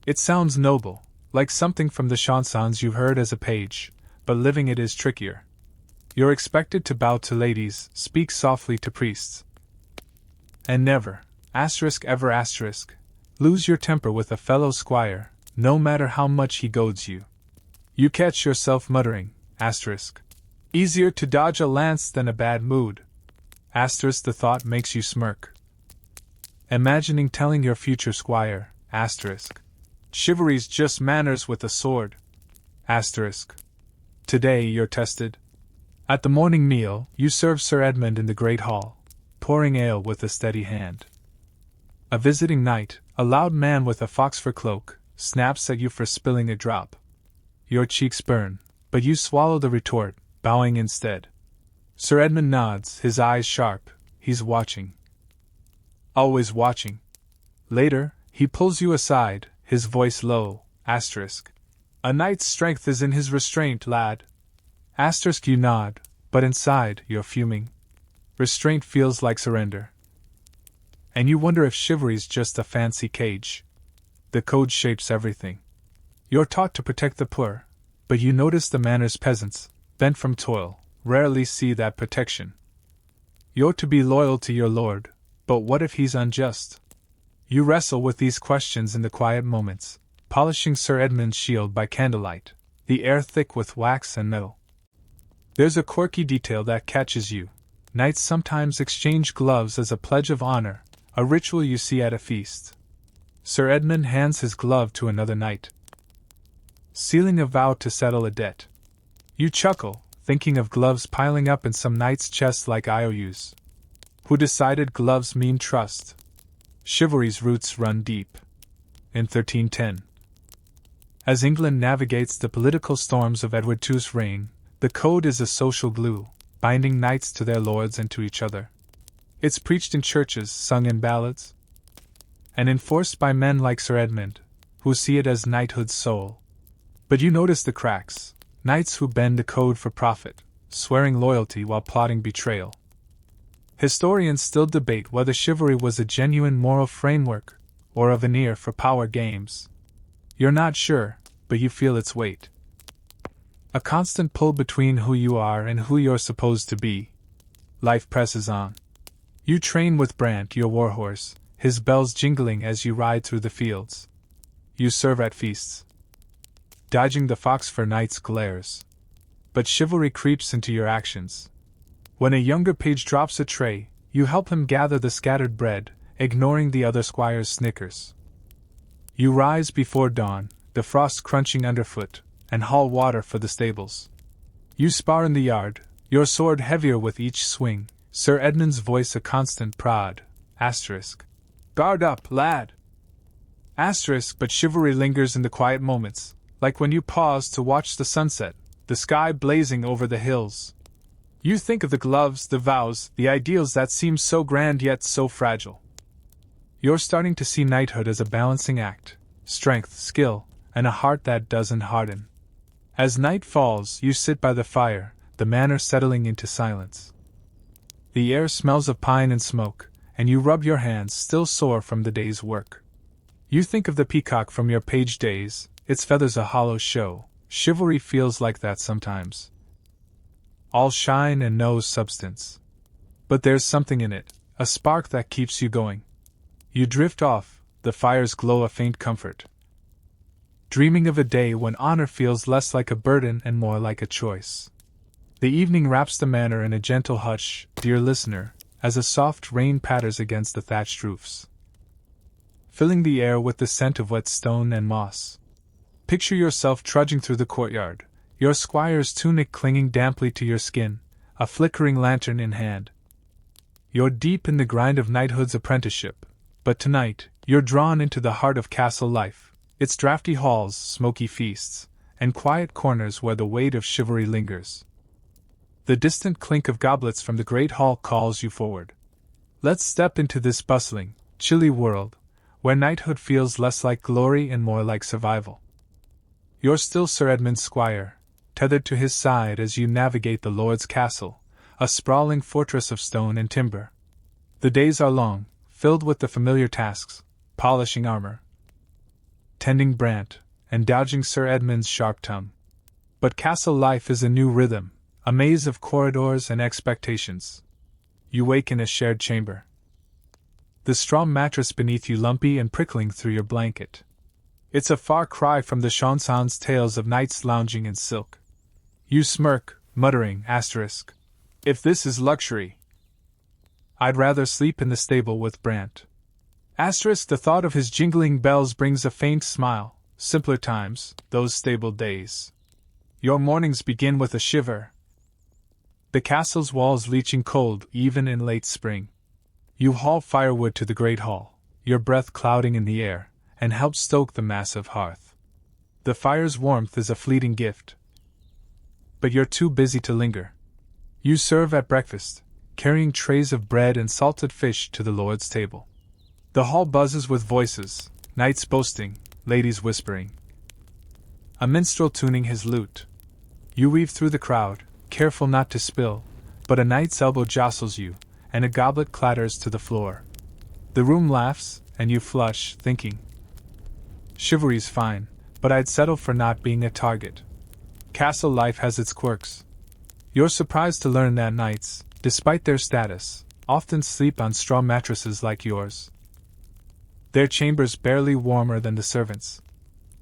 [SPEAKER 1] It sounds noble, like something from the chansons you've heard as a page, but living it is trickier. You're expected to bow to ladies, speak softly to priests, and never, ever lose your temper with a fellow squire, no matter how much he goads you. You catch yourself muttering, easier to dodge a lance than a bad mood. The thought makes you smirk. Imagining telling your future squire, chivalry's just manners with a sword. Today you're tested. At the morning meal, you serve Sir Edmund in the great hall, pouring ale with a steady hand. A visiting knight, a loud man with a fox-fur cloak, snaps at you for spilling a drop. Your cheeks burn, but you swallow the retort, bowing instead. Sir Edmund nods, his eyes sharp, he's watching. Always watching. Later, he pulls you aside, his voice low, a knight's strength is in his restraint, lad. You nod, but inside, you're fuming. Restraint feels like surrender. And you wonder if chivalry's just a fancy cage. The code shapes everything. You're taught to protect the poor, but you notice the manor's peasants, bent from toil, rarely see that protection. You're to be loyal to your lord, but what if he's unjust? You wrestle with these questions in the quiet moments, polishing Sir Edmund's shield by candlelight, the air thick with wax and metal. There's a quirky detail that catches you. Knights sometimes exchange gloves as a pledge of honor, a ritual you see at a feast. Sir Edmund hands his glove to another knight, sealing a vow to settle a debt. You chuckle, thinking of gloves piling up in some knight's chest like IOUs. Who decided gloves mean trust? Chivalry's roots run deep. In 1310, as England navigates the political storms of Edward II's reign, the code is a social glue, binding knights to their lords and to each other. It's preached in churches, sung in ballads, and enforced by men like Sir Edmund, who see it as knighthood's soul. But you notice the cracks, knights who bend the code for profit, swearing loyalty while plotting betrayal. Historians still debate whether chivalry was a genuine moral framework, or a veneer for power games. You're not sure, but you feel its weight. A constant pull between who you are and who you're supposed to be. Life presses on. You train with Brant, your warhorse, his bells jingling as you ride through the fields. You serve at feasts, dodging the fox-fur knight's glares. But chivalry creeps into your actions. When a younger page drops a tray, you help him gather the scattered bread, ignoring the other squire's snickers. You rise before dawn, the frost crunching underfoot, and haul water for the stables. You spar in the yard, your sword heavier with each swing, Sir Edmund's voice a constant prod, guard up, lad! But chivalry lingers in the quiet moments, like when you pause to watch the sunset, the sky blazing over the hills. You think of the gloves, the vows, the ideals that seem so grand yet so fragile. You're starting to see knighthood as a balancing act, strength, skill, and a heart that doesn't harden. As night falls, you sit by the fire, the manor settling into silence. The air smells of pine and smoke, and you rub your hands still sore from the day's work. You think of the peacock from your page days, its feathers a hollow show. Chivalry feels like that sometimes. All shine and no substance. But there's something in it, a spark that keeps you going. You drift off, the fire's glow a faint comfort. Dreaming of a day when honor feels less like a burden and more like a choice. The evening wraps the manor in a gentle hush, dear listener, as a soft rain patters against the thatched roofs, filling the air with the scent of wet stone and moss. Picture yourself trudging through the courtyard, your squire's tunic clinging damply to your skin, a flickering lantern in hand. You're deep in the grind of knighthood's apprenticeship, but tonight, you're drawn into the heart of castle life, its drafty halls, smoky feasts, and quiet corners where the weight of chivalry lingers. The distant clink of goblets from the great hall calls you forward. Let's step into this bustling, chilly world, where knighthood feels less like glory and more like survival. You're still Sir Edmund's squire, tethered to his side as you navigate the lord's castle, a sprawling fortress of stone and timber. The days are long, filled with the familiar tasks, polishing armor, tending Brant, and dodging Sir Edmund's sharp tongue. But castle life is a new rhythm, a maze of corridors and expectations. You wake in a shared chamber, the straw mattress beneath you lumpy and prickling through your blanket. It's a far cry from the Chanson's tales of knights lounging in silk. You smirk, muttering, if this is luxury, I'd rather sleep in the stable with Brant. The thought of his jingling bells brings a faint smile. Simpler times, those stable days. Your mornings begin with a shiver, the castle's walls leaching cold even in late spring. You haul firewood to the great hall, your breath clouding in the air, and help stoke the massive hearth. The fire's warmth is a fleeting gift, but you're too busy to linger. You serve at breakfast, carrying trays of bread and salted fish to the lord's table. The hall buzzes with voices, knights boasting, ladies whispering, a minstrel tuning his lute. You weave through the crowd, careful not to spill, but a knight's elbow jostles you, and a goblet clatters to the floor. The room laughs, and you flush, thinking, chivalry's fine, but I'd settle for not being a target. Castle life has its quirks. You're surprised to learn that knights, despite their status, often sleep on straw mattresses like yours, their chambers barely warmer than the servants'.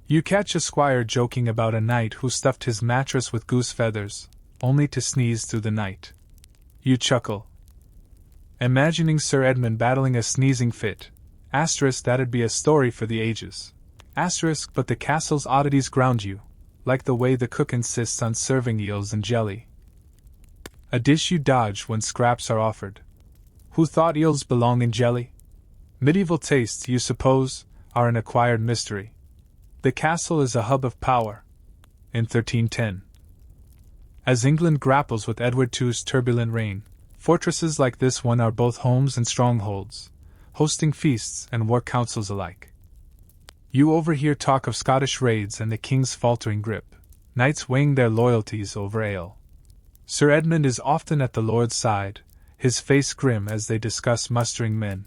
[SPEAKER 1] You catch a squire joking about a knight who stuffed his mattress with goose feathers, only to sneeze through the night. You chuckle, imagining Sir Edmund battling a sneezing fit. That'd be a story for the ages. But the castle's oddities ground you, like the way the cook insists on serving eels and jelly, a dish you dodge when scraps are offered. Who thought eels belong in jelly? Medieval tastes, you suppose, are an acquired mystery. The castle is a hub of power. In 1310, as England grapples with Edward II's turbulent reign, fortresses like this one are both homes and strongholds, hosting feasts and war councils alike. You overhear talk of Scottish raids and the king's faltering grip, knights weighing their loyalties over ale. Sir Edmund is often at the lord's side, his face grim as they discuss mustering men.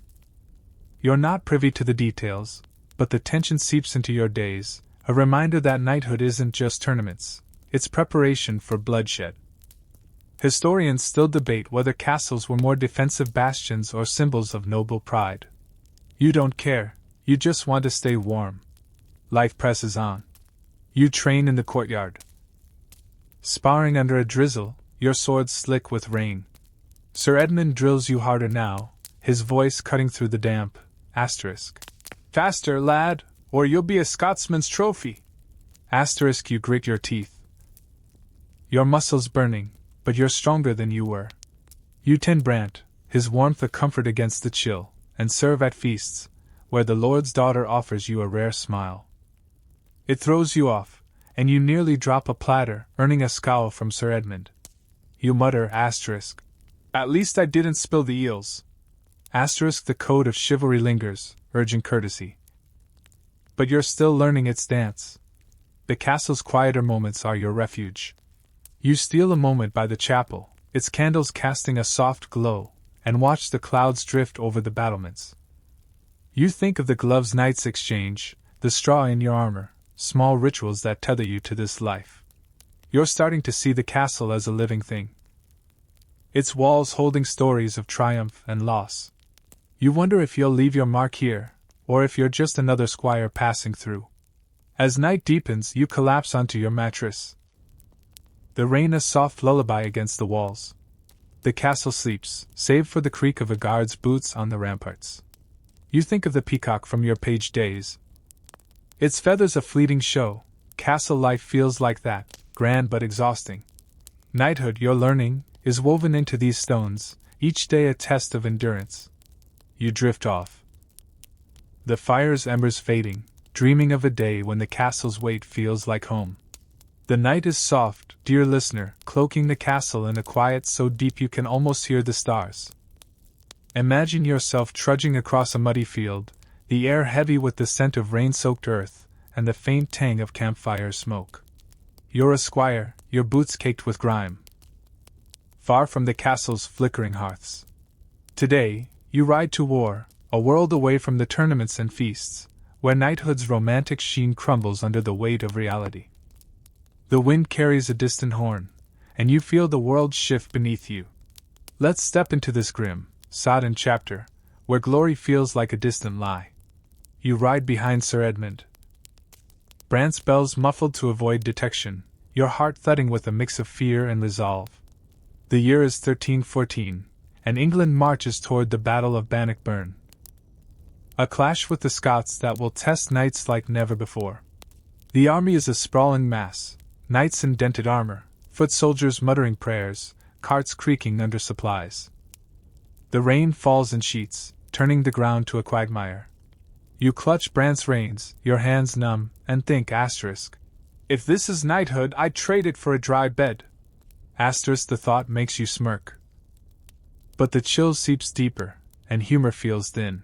[SPEAKER 1] You're not privy to the details, but the tension seeps into your days, a reminder that knighthood isn't just tournaments, it's preparation for bloodshed. Historians still debate whether castles were more defensive bastions or symbols of noble pride. You don't care, you just want to stay warm. Life presses on. You train in the courtyard, sparring under a drizzle, your swords slick with rain. Sir Edmund drills you harder now, his voice cutting through the damp. Faster, lad, or you'll be a Scotsman's trophy. You grit your teeth, your muscles burning, but you're stronger than you were. You tend Brant, his warmth a comfort against the chill, and serve at feasts, where the lord's daughter offers you a rare smile. It throws you off, and you nearly drop a platter, earning a scowl from Sir Edmund. You mutter, at least I didn't spill the eels. The code of chivalry lingers, urging courtesy. But you're still learning its dance. The castle's quieter moments are your refuge. You steal a moment by the chapel, its candles casting a soft glow, and watch the clouds drift over the battlements. You think of the gloves knights exchange, the straw in your armor, small rituals that tether you to this life. You're starting to see the castle as a living thing, its walls holding stories of triumph and loss. You wonder if you'll leave your mark here, or if you're just another squire passing through. As night deepens, you collapse onto your mattress. The rain a soft lullaby against the walls. The castle sleeps, save for the creak of a guard's boots on the ramparts. You think of the peacock from your page days. Its feathers a fleeting show. Castle life feels like that, grand but exhausting. Knighthood, you're learning, is woven into these stones, each day a test of endurance. You drift off. The fire's embers fading, dreaming of a day when the castle's weight feels like home. The night is soft, dear listener, cloaking the castle in a quiet so deep you can almost hear the stars. Imagine yourself trudging across a muddy field, the air heavy with the scent of rain-soaked earth and the faint tang of campfire smoke. You're a squire, your boots caked with grime, far from the castle's flickering hearths. Today, you ride to war, a world away from the tournaments and feasts, where knighthood's romantic sheen crumbles under the weight of reality. The wind carries a distant horn, and you feel the world shift beneath you. Let's step into this grim, sodden chapter, where glory feels like a distant lie. You ride behind Sir Edmund. Brant's bells muffled to avoid detection, your heart thudding with a mix of fear and resolve. The year is 1314, and England marches toward the Battle of Bannockburn. A clash with the Scots that will test knights like never before. The army is a sprawling mass, knights in dented armor, foot soldiers muttering prayers, carts creaking under supplies. The rain falls in sheets, turning the ground to a quagmire. You clutch Brant's reins, your hands numb, and think, if this is knighthood, I'd trade it for a dry bed. The thought makes you smirk. But the chill seeps deeper, and humor feels thin.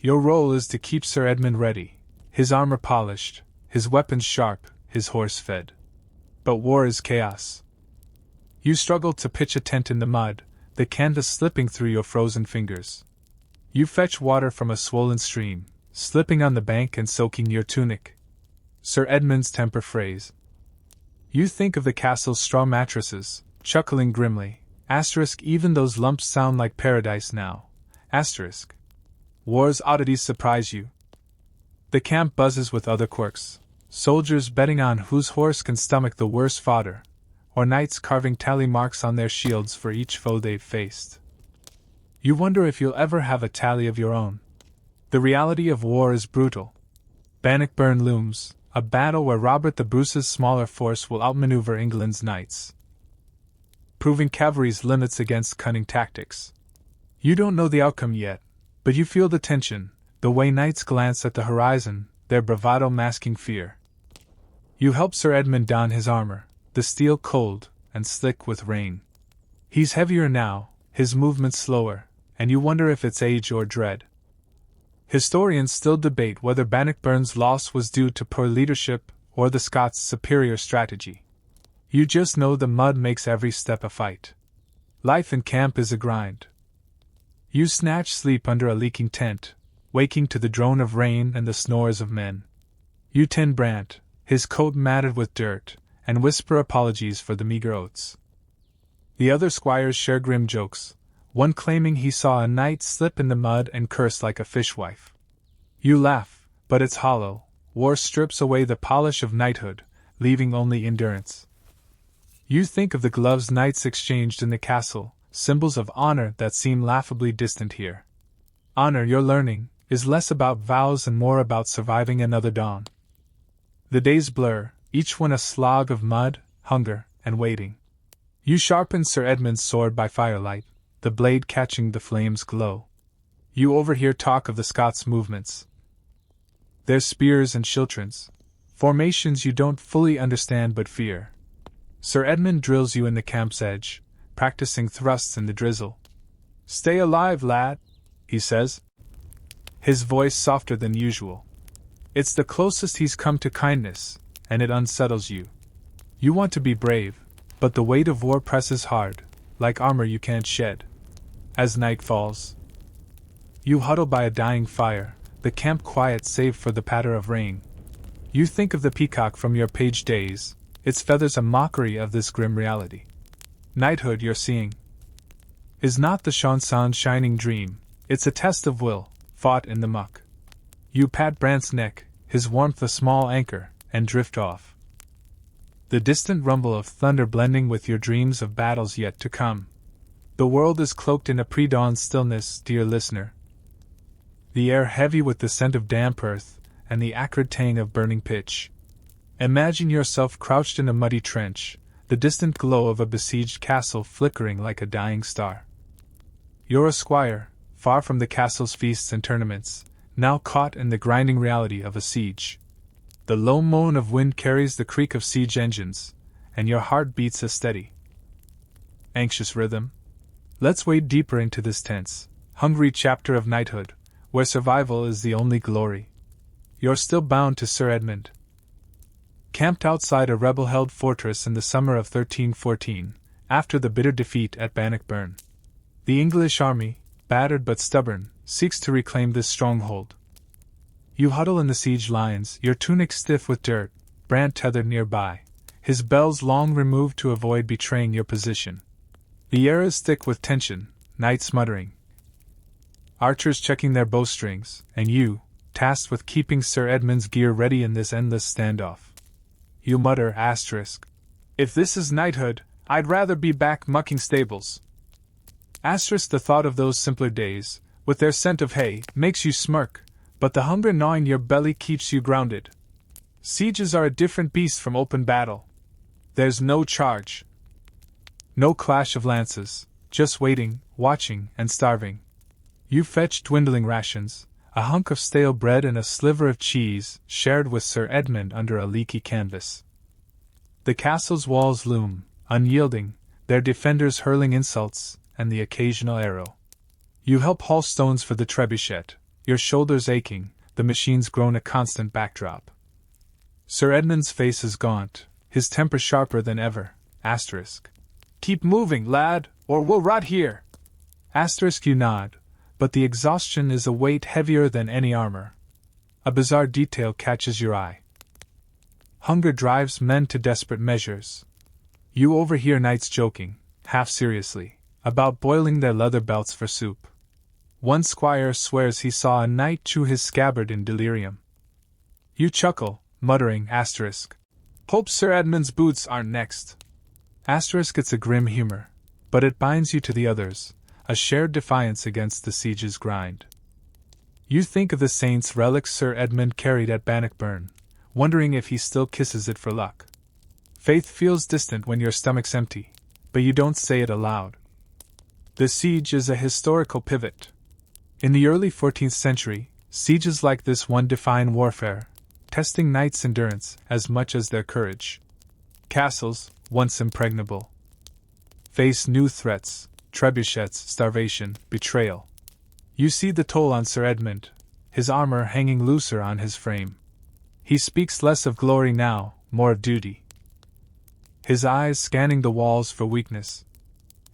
[SPEAKER 1] Your role is to keep Sir Edmund ready, his armor polished, his weapons sharp, his horse fed. But war is chaos. You struggle to pitch a tent in the mud, the canvas slipping through your frozen fingers. You fetch water from a swollen stream, slipping on the bank and soaking your tunic. Sir Edmund's temper frays. You think of the castle's straw mattresses, chuckling grimly, even those lumps sound like paradise now. War's oddities surprise you. The camp buzzes with other quirks, soldiers betting on whose horse can stomach the worst fodder, or knights carving tally marks on their shields for each foe they've faced. You wonder if you'll ever have a tally of your own. The reality of war is brutal. Bannockburn looms, a battle where Robert the Bruce's smaller force will outmaneuver England's knights, proving cavalry's limits against cunning tactics. You don't know the outcome yet, but you feel the tension, the way knights glance at the horizon, their bravado masking fear. You help Sir Edmund don his armor, the steel cold and slick with rain. He's heavier now, his movements slower, and you wonder if it's age or dread. Historians still debate whether Bannockburn's loss was due to poor leadership or the Scots' superior strategy. You just know the mud makes every step a fight. Life in camp is a grind. You snatch sleep under a leaking tent, waking to the drone of rain and the snores of men. You tend Brant, his coat matted with dirt, and whisper apologies for the meager oats. The other squires share grim jokes, one claiming he saw a knight slip in the mud and curse like a fishwife. You laugh, but it's hollow. War strips away the polish of knighthood, leaving only endurance. You think of the gloves knights exchanged in the castle, symbols of honor that seem laughably distant here. Honor, you're learning, is less about vows and more about surviving another dawn. The days blur, each one a slog of mud, hunger, and waiting. You sharpen Sir Edmund's sword by firelight, the blade catching the flame's glow. You overhear talk of the Scots' movements, their spears and schiltrons, formations you don't fully understand but fear. Sir Edmund drills you in the camp's edge, practicing thrusts in the drizzle. "Stay alive, lad," he says, his voice softer than usual. It's the closest he's come to kindness, and it unsettles you. You want to be brave, but the weight of war presses hard, like armor you can't shed. As night falls, you huddle by a dying fire, the camp quiet save for the patter of rain. You think of the peacock from your page days, its feathers a mockery of this grim reality. Knighthood you're seeing is not the Shansan's shining dream, it's a test of will, fought in the muck. You pat Brant's neck, his warmth a small anchor, and drift off. The distant rumble of thunder blending with your dreams of battles yet to come. The world is cloaked in a pre-dawn stillness, dear listener. The air heavy with the scent of damp earth, and the acrid tang of burning pitch. Imagine yourself crouched in a muddy trench, the distant glow of a besieged castle flickering like a dying star. You're a squire, far from the castle's feasts and tournaments, now caught in the grinding reality of a siege. The low moan of wind carries the creak of siege engines, and your heart beats a steady, anxious rhythm. Let's wade deeper into this tense, hungry chapter of knighthood, where survival is the only glory. You're still bound to Sir Edmund. Camped outside a rebel-held fortress in the summer of 1314, after the bitter defeat at Bannockburn. The English army, battered but stubborn, seeks to reclaim this stronghold. You huddle in the siege lines, your tunic stiff with dirt, Brant tethered nearby, his bells long removed to avoid betraying your position. The air is thick with tension, knights muttering, archers checking their bowstrings, and you, tasked with keeping Sir Edmund's gear ready in this endless standoff. You mutter, asterisk, if this is knighthood, I'd rather be back mucking stables. Asterisk, the thought of those simpler days, with their scent of hay, makes you smirk, but the hunger gnawing your belly keeps you grounded. Sieges are a different beast from open battle. There's no charge, no clash of lances, just waiting, watching, and starving. You fetch dwindling rations, a hunk of stale bread and a sliver of cheese, shared with Sir Edmund under a leaky canvas. The castle's walls loom, unyielding, their defenders hurling insults, and the occasional arrow. You help haul stones for the trebuchet, your shoulders aching, the machine's grown a constant backdrop. Sir Edmund's face is gaunt, his temper sharper than ever, asterisk. Keep moving, lad, or we'll rot here. Asterisk, you nod, but the exhaustion is a weight heavier than any armor. A bizarre detail catches your eye. Hunger drives men to desperate measures. You overhear knights joking, half seriously, about boiling their leather belts for soup. One squire swears he saw a knight chew his scabbard in delirium. You chuckle, muttering, asterisk, hope Sir Edmund's boots aren't next. Asterisk, it's a grim humor, but it binds you to the others, a shared defiance against the siege's grind. You think of the saint's relic Sir Edmund carried at Bannockburn, wondering if he still kisses it for luck. Faith feels distant when your stomach's empty, but you don't say it aloud. The siege is a historical pivot. In the early 14th century, sieges like this one define warfare, testing knights' endurance as much as their courage. Castles, once impregnable, face new threats, trebuchets, starvation, betrayal. You see the toll on Sir Edmund, his armor hanging looser on his frame. He speaks less of glory now, more of duty. His eyes scanning the walls for weakness.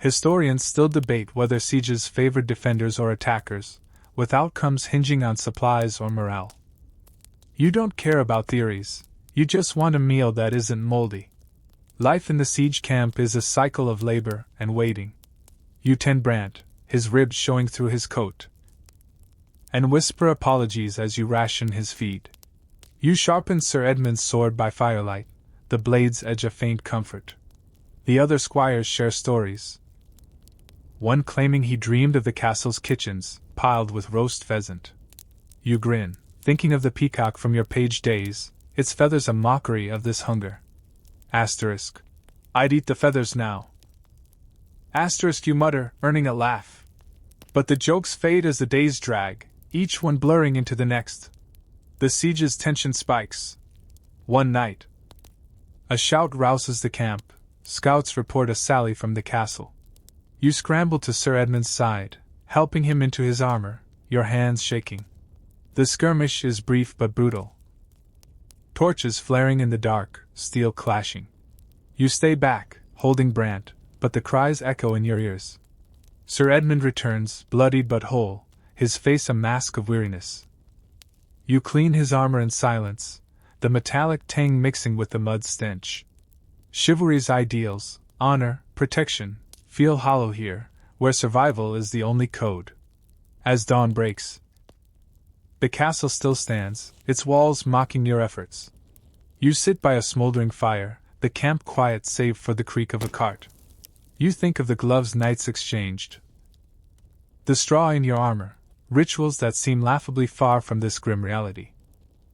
[SPEAKER 1] Historians still debate whether sieges favored defenders or attackers, with outcomes hinging on supplies or morale. You don't care about theories, you just want a meal that isn't moldy. Life in the siege camp is a cycle of labor and waiting. You tend Brant, his ribs showing through his coat, and whisper apologies as you ration his feed. You sharpen Sir Edmund's sword by firelight, the blade's edge a faint comfort. The other squires share stories, one claiming he dreamed of the castle's kitchens, piled with roast pheasant. You grin, thinking of the peacock from your page days, its feathers a mockery of this hunger. Asterisk. I'd eat the feathers now. Asterisk, you mutter, earning a laugh. But the jokes fade as the days drag, each one blurring into the next. The siege's tension spikes. One night, a shout rouses the camp, scouts report a sally from the castle. You scramble to Sir Edmund's side, helping him into his armor, your hands shaking. The skirmish is brief but brutal. Torches flaring in the dark, steel clashing. You stay back, holding Brant, but the cries echo in your ears. Sir Edmund returns, bloodied but whole, his face a mask of weariness. You clean his armor in silence, the metallic tang mixing with the mud stench. Chivalry's ideals, honor, protection, feel hollow here, where survival is the only code. As dawn breaks, the castle still stands, its walls mocking your efforts. You sit by a smoldering fire, the camp quiet save for the creak of a cart. You think of the gloves knights exchanged, the straw in your armor, rituals that seem laughably far from this grim reality.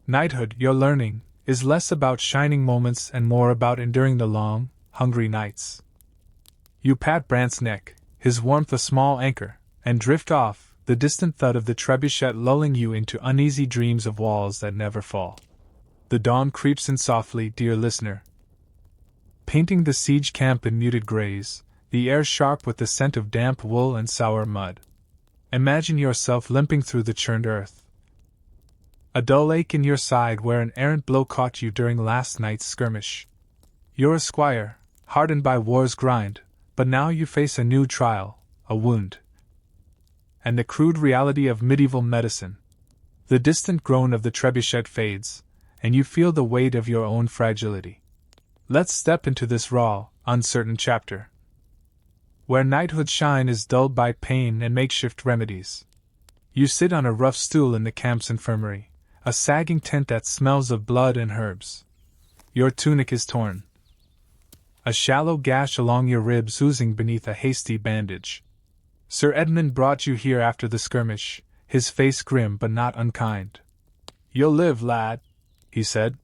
[SPEAKER 1] Knighthood, you're learning, is less about shining moments and more about enduring the long, hungry nights. You pat Brant's neck, his warmth a small anchor, and drift off, the distant thud of the trebuchet lulling you into uneasy dreams of walls that never fall. The dawn creeps in softly, dear listener, painting the siege camp in muted grays, the air sharp with the scent of damp wool and sour mud. Imagine yourself limping through the churned earth, a dull ache in your side where an errant blow caught you during last night's skirmish. You're a squire, hardened by war's grind, but now you face a new trial, a wound, and the crude reality of medieval medicine. The distant groan of the trebuchet fades, and you feel the weight of your own fragility. Let's step into this raw, uncertain chapter, where knighthood's shine is dulled by pain and makeshift remedies. You sit on a rough stool in the camp's infirmary, a sagging tent that smells of blood and herbs. Your tunic is torn, a shallow gash along your ribs oozing beneath a hasty bandage. Sir Edmund brought you here after the skirmish, his face grim but not unkind. You'll live, lad, he said.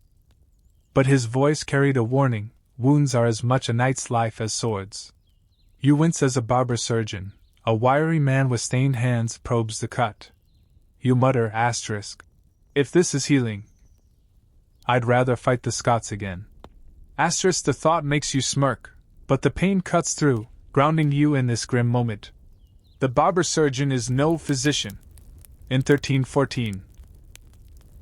[SPEAKER 1] But his voice carried a warning, wounds are as much a knight's life as swords. You wince as a barber surgeon, a wiry man with stained hands probes the cut. You mutter, if this is healing, I'd rather fight the Scots again. The thought makes you smirk, but the pain cuts through, grounding you in this grim moment. The barber surgeon is no physician. In 1314,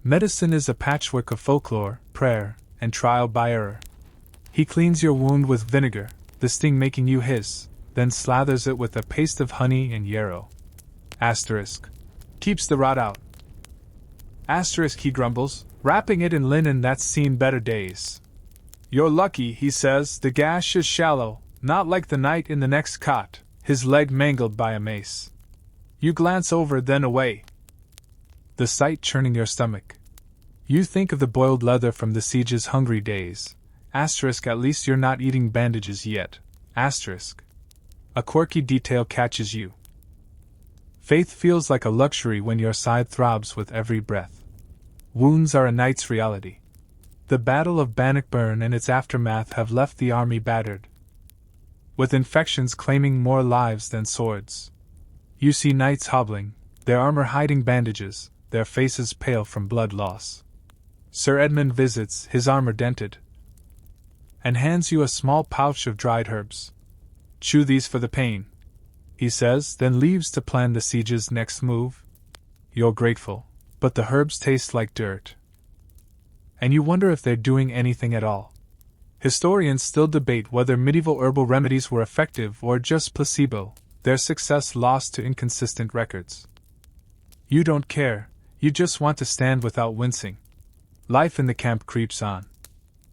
[SPEAKER 1] medicine is a patchwork of folklore, prayer, and trial by error. He cleans your wound with vinegar, the sting making you hiss, then slathers it with a paste of honey and yarrow. Keeps the rot out. He grumbles, wrapping it in linen that's seen better days. You're lucky, he says, the gash is shallow, not like the knight in the next cot, his leg mangled by a mace. You glance over, then away, the sight churning your stomach. You think of the boiled leather from the siege's hungry days. At least you're not eating bandages yet. A quirky detail catches you. Faith feels like a luxury when your side throbs with every breath. Wounds are a knight's reality. The Battle of Bannockburn and its aftermath have left the army battered, with infections claiming more lives than swords. You see knights hobbling, their armor hiding bandages, their faces pale from blood loss. Sir Edmund visits, his armor dented, and hands you a small pouch of dried herbs. Chew these for the pain, he says, then leaves to plan the siege's next move. You're grateful, but the herbs taste like dirt, and you wonder if they're doing anything at all. Historians still debate whether medieval herbal remedies were effective or just placebo, their success lost to inconsistent records. You don't care, you just want to stand without wincing. Life in the camp creeps on.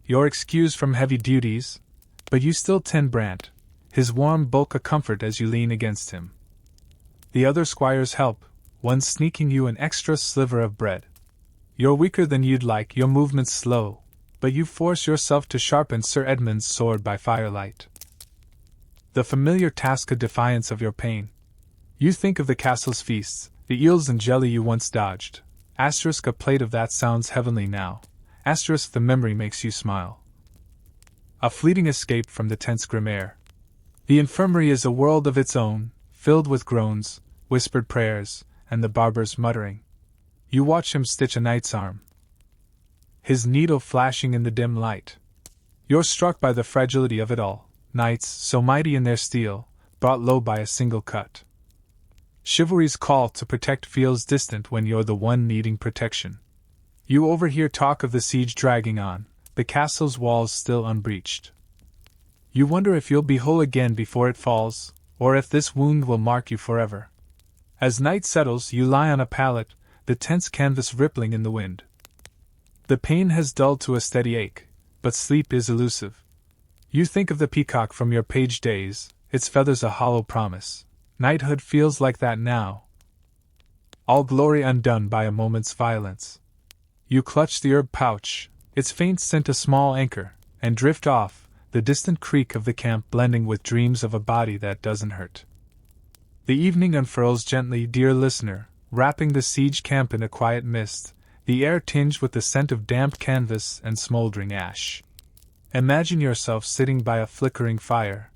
[SPEAKER 1] You're excused from heavy duties, but you still tend Brant, his warm bulk a comfort as you lean against him. The other squires help, one sneaking you an extra sliver of bread. You're weaker than you'd like, your movements slow, but you force yourself to sharpen Sir Edmund's sword by firelight. The familiar task a defiance of your pain. You think of the castle's feasts, the eels and jelly you once dodged. A plate of that sounds heavenly now. The memory makes you smile. A fleeting escape from the tense grim air. The infirmary is a world of its own, filled with groans, whispered prayers, and the barber's muttering. You watch him stitch a knight's arm, his needle flashing in the dim light. You're struck by the fragility of it all. Knights, so mighty in their steel, brought low by a single cut. Chivalry's call to protect feels distant when you're the one needing protection. You overhear talk of the siege dragging on, the castle's walls still unbreached. You wonder if you'll be whole again before it falls, or if this wound will mark you forever. As night settles, you lie on a pallet, the tense canvas rippling in the wind. The pain has dulled to a steady ache, but sleep is elusive. You think of the peacock from your page days, its feathers a hollow promise. Knighthood feels like that now. All glory undone by a moment's violence. You clutch the herb pouch, its faint scent a small anchor, and drift off, the distant creak of the camp blending with dreams of a body that doesn't hurt. The evening unfurls gently, dear listener, wrapping the siege camp in a quiet mist, the air tinged with the scent of damp canvas and smoldering ash. Imagine yourself sitting by a flickering fire.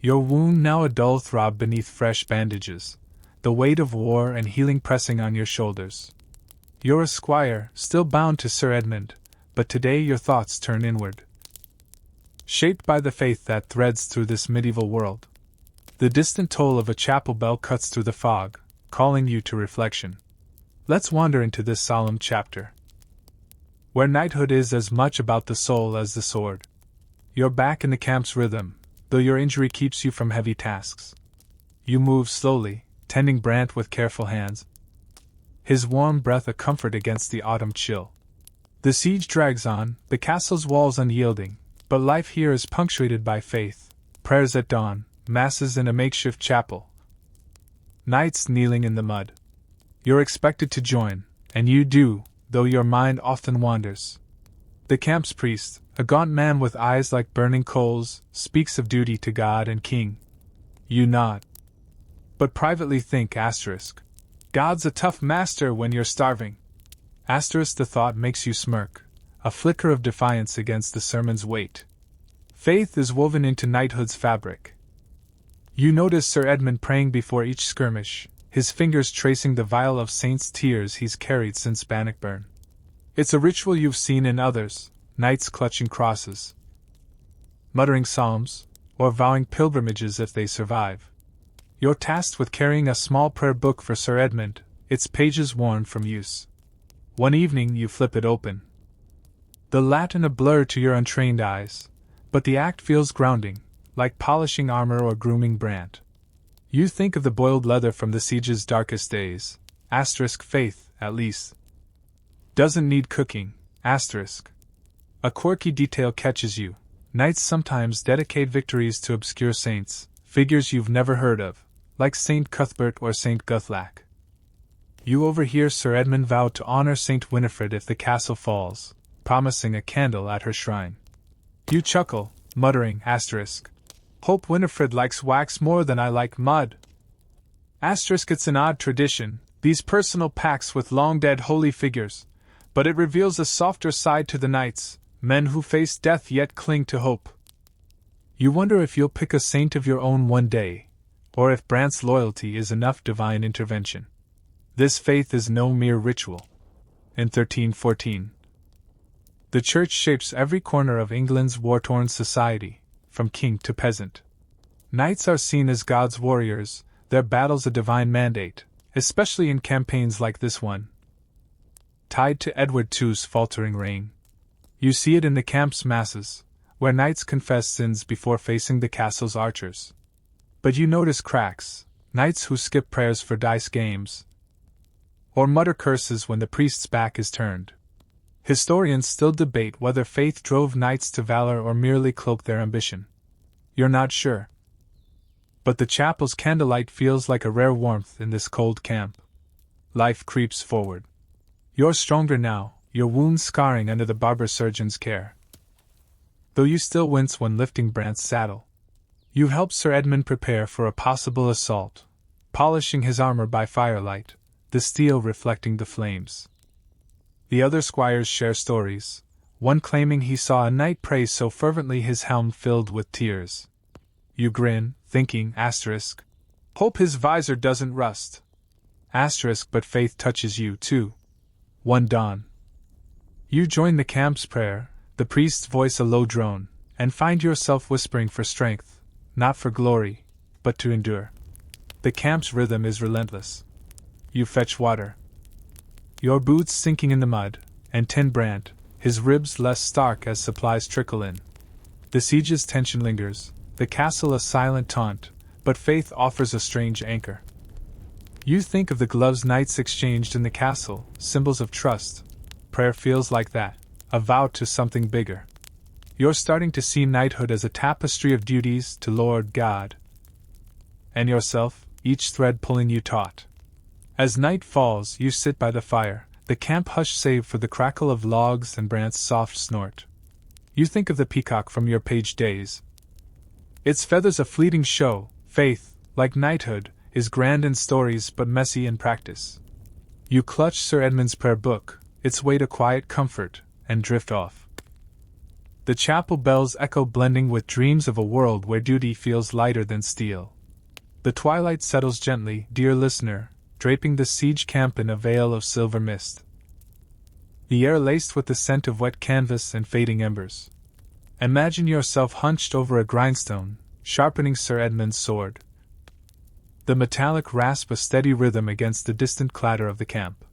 [SPEAKER 1] Your wound now a dull throb beneath fresh bandages, the weight of war and healing pressing on your shoulders. You're a squire, still bound to Sir Edmund, but today your thoughts turn inward. Shaped by the faith that threads through this medieval world. The distant toll of a chapel bell cuts through the fog, calling you to reflection. Let's wander into this solemn chapter, where knighthood is as much about the soul as the sword. You're back in the camp's rhythm, though your injury keeps you from heavy tasks. You move slowly, tending Brant with careful hands, his warm breath a comfort against the autumn chill. The siege drags on, the castle's walls unyielding, but life here is punctuated by faith, prayers at dawn, masses in a makeshift chapel. Knights kneeling in the mud. You're expected to join, and you do, though your mind often wanders. The camp's priest, a gaunt man with eyes like burning coals, speaks of duty to God and King. You nod. But privately think asterisk. God's a tough master when you're starving. Asterisk the thought makes you smirk, a flicker of defiance against the sermon's weight. Faith is woven into knighthood's fabric. You notice Sir Edmund praying before each skirmish, his fingers tracing the vial of saints' tears he's carried since Bannockburn. It's a ritual you've seen in others, knights clutching crosses, muttering psalms, or vowing pilgrimages if they survive. You're tasked with carrying a small prayer book for Sir Edmund, its pages worn from use. One evening you flip it open. The Latin a blur to your untrained eyes, but the act feels grounding, like polishing armor or grooming Brant. You think of the boiled leather from the siege's darkest days, asterisk faith, at least. Doesn't need cooking, asterisk. A quirky detail catches you. Knights sometimes dedicate victories to obscure saints, figures you've never heard of, like Saint Cuthbert or Saint Guthlac. You overhear Sir Edmund vow to honor Saint Winifred if the castle falls, promising a candle at her shrine. You chuckle, muttering asterisk. Hope Winifred likes wax more than I like mud. Asterisk it's an odd tradition, these personal pacts with long-dead holy figures, but it reveals a softer side to the knights, men who face death yet cling to hope. You wonder if you'll pick a saint of your own one day, or if Brant's loyalty is enough divine intervention. This faith is no mere ritual. In 1314, the Church shapes every corner of England's war-torn society, from king to peasant. Knights are seen as God's warriors, their battles a divine mandate, especially in campaigns like this one. Tied to Edward II's faltering reign. You see it in the camp's masses, where knights confess sins before facing the castle's archers. But you notice cracks, knights who skip prayers for dice games, or mutter curses when the priest's back is turned. Historians still debate whether faith drove knights to valor or merely cloaked their ambition. You're not sure. But the chapel's candlelight feels like a rare warmth in this cold camp. Life creeps forward. You're stronger now, your wounds scarring under the barber surgeon's care. Though you still wince when lifting Brant's saddle. You help Sir Edmund prepare for a possible assault, polishing his armor by firelight, the steel reflecting the flames. The other squires share stories, one claiming he saw a knight pray so fervently his helm filled with tears. You grin, thinking, asterisk, hope his visor doesn't rust. Asterisk but faith touches you too. One dawn. You join the camp's prayer, the priest's voice a low drone, and find yourself whispering for strength, not for glory, but to endure. The camp's rhythm is relentless. You fetch water. Your boots sinking in the mud, and tend Brant, his ribs less stark as supplies trickle in. The siege's tension lingers, the castle a silent taunt, but faith offers a strange anchor. You think of the gloves knights exchanged in the castle, symbols of trust. Prayer feels like that, a vow to something bigger. You're starting to see knighthood as a tapestry of duties to Lord God and yourself, each thread pulling you taut. As night falls, you sit by the fire, the camp hush save for the crackle of logs and Brant's soft snort. You think of the peacock from your page days. Its feathers a fleeting show. Faith, like knighthood, is grand in stories but messy in practice. You clutch Sir Edmund's prayer book, its weight a quiet comfort, and drift off. The chapel bells echo blending with dreams of a world where duty feels lighter than steel. The twilight settles gently, dear listener, draping the siege camp in a veil of silver mist. The air laced with the scent of wet canvas and fading embers. Imagine yourself hunched over a grindstone, sharpening Sir Edmund's sword. The metallic rasp a steady rhythm against the distant clatter of the camp.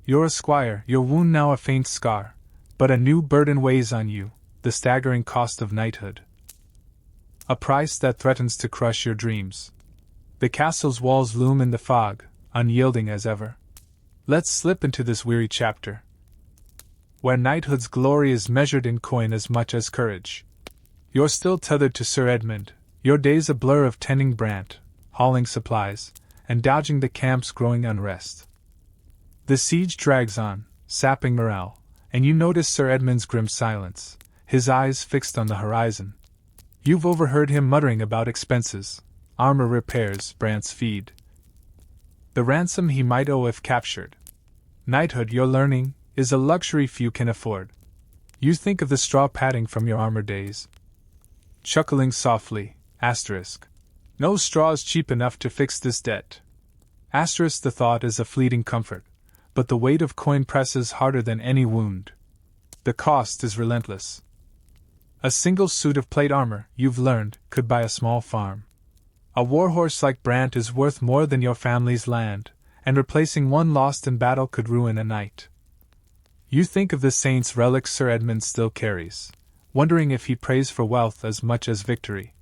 [SPEAKER 1] You're a squire, your wound now a faint scar, but a new burden weighs on you, the staggering cost of knighthood. A price that threatens to crush your dreams. The castle's walls loom in the fog, unyielding as ever. Let's slip into this weary chapter, where knighthood's glory is measured in coin as much as courage. You're still tethered to Sir Edmund, your days a blur of tending Brant, hauling supplies, and dodging the camp's growing unrest. The siege drags on, sapping morale, and you notice Sir Edmund's grim silence, his eyes fixed on the horizon. You've overheard him muttering about expenses, armor repairs, Brant's feed, the ransom he might owe if captured. Knighthood, you're learning, is a luxury few can afford. You think of the straw padding from your armor days. Chuckling softly, asterisk. No straw is cheap enough to fix this debt. Asterisk, the thought is a fleeting comfort, but the weight of coin presses harder than any wound. The cost is relentless. A single suit of plate armor, you've learned, could buy a small farm. A warhorse like Brant is worth more than your family's land, and replacing one lost in battle could ruin a knight. You think of the saint's relics Sir Edmund still carries, wondering if he prays for wealth as much as victory.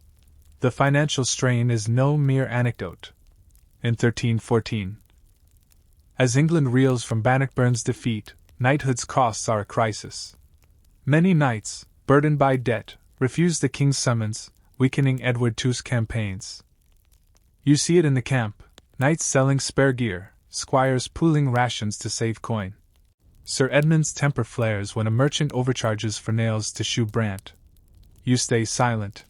[SPEAKER 1] The financial strain is no mere anecdote. In 1314, as England reels from Bannockburn's defeat, knighthood's costs are a crisis. Many knights, burdened by debt, refuse the king's summons, weakening Edward II's campaigns. You see it in the camp, knights selling spare gear, squires pooling rations to save coin. Sir Edmund's temper flares when a merchant overcharges for nails to shoe Brant. You stay silent.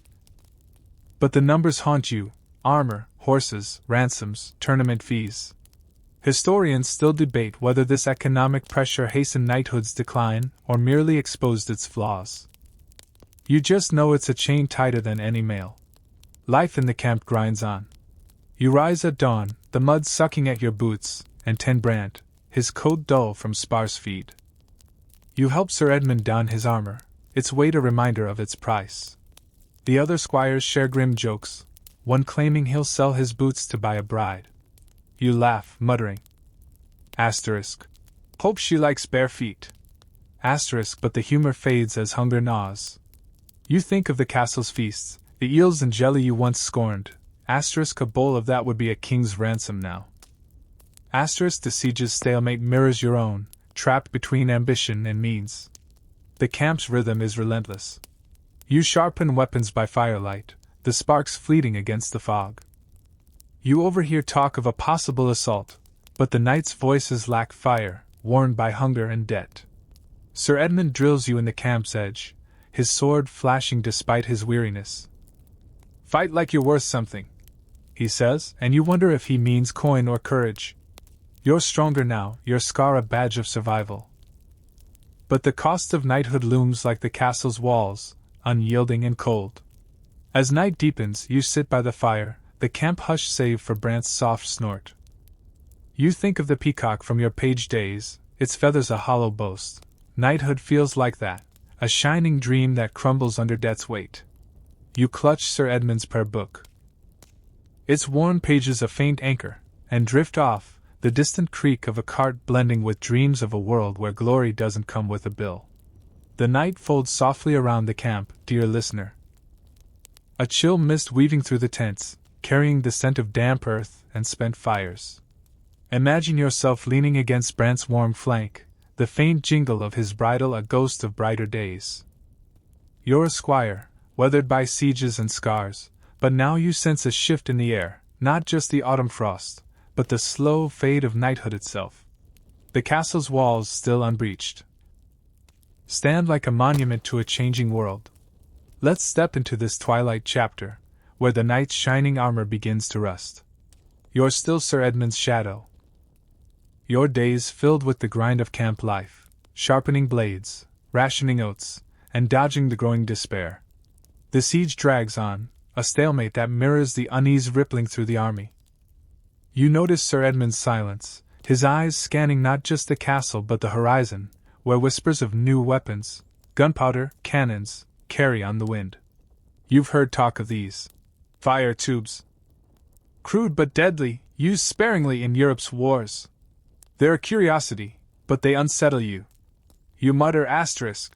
[SPEAKER 1] But the numbers haunt you: armor, horses, ransoms, tournament fees. Historians still debate whether this economic pressure hastened knighthood's decline or merely exposed its flaws. You just know it's a chain tighter than any mail. Life in the camp grinds on. You rise at dawn, the mud sucking at your boots, and tend Brant, his coat dull from sparse feed. You help Sir Edmund don his armor, its weight a reminder of its price. The other squires share grim jokes, one claiming he'll sell his boots to buy a bride. You laugh, muttering. Asterisk. Hope she likes bare feet. Asterisk, but the humor fades as hunger gnaws. You think of the castle's feasts, the eels and jelly you once scorned. Asterisk, a bowl of that would be a king's ransom now. Asterisk, the siege's stalemate mirrors your own, trapped between ambition and means. The camp's rhythm is relentless. You sharpen weapons by firelight, the sparks fleeting against the fog. You overhear talk of a possible assault, but the knights' voices lack fire, worn by hunger and debt. Sir Edmund drills you in the camp's edge, his sword flashing despite his weariness. Fight like you're worth something, he says, and you wonder if he means coin or courage. You're stronger now, your scar a badge of survival. But the cost of knighthood looms like the castle's walls, unyielding and cold. As night deepens, you sit by the fire, the camp hush save for Brant's soft snort. You think of the peacock from your page days, its feathers a hollow boast. Knighthood feels like that, a shining dream that crumbles under debt's weight. You clutch Sir Edmund's prayer book. Its worn pages a faint anchor, and drift off, the distant creak of a cart blending with dreams of a world where glory doesn't come with a bill. The night folds softly around the camp, dear listener. A chill mist weaving through the tents, carrying the scent of damp earth and spent fires. Imagine yourself leaning against Brant's warm flank, the faint jingle of his bridle a ghost of brighter days. You're a squire, weathered by sieges and scars, but now you sense a shift in the air, not just the autumn frost, but the slow fade of knighthood itself. The castle's walls, still unbreached, stand like a monument to a changing world. Let's step into this twilight chapter, where the knight's shining armor begins to rust. You're still Sir Edmund's shadow. Your days filled with the grind of camp life, sharpening blades, rationing oats, and dodging the growing despair. The siege drags on, a stalemate that mirrors the unease rippling through the army. You notice Sir Edmund's silence, his eyes scanning not just the castle but the horizon, where whispers of new weapons, gunpowder, cannons, carry on the wind. You've heard talk of these fire tubes. Crude but deadly, used sparingly in Europe's wars. They're a curiosity, but they unsettle you. You mutter asterisk.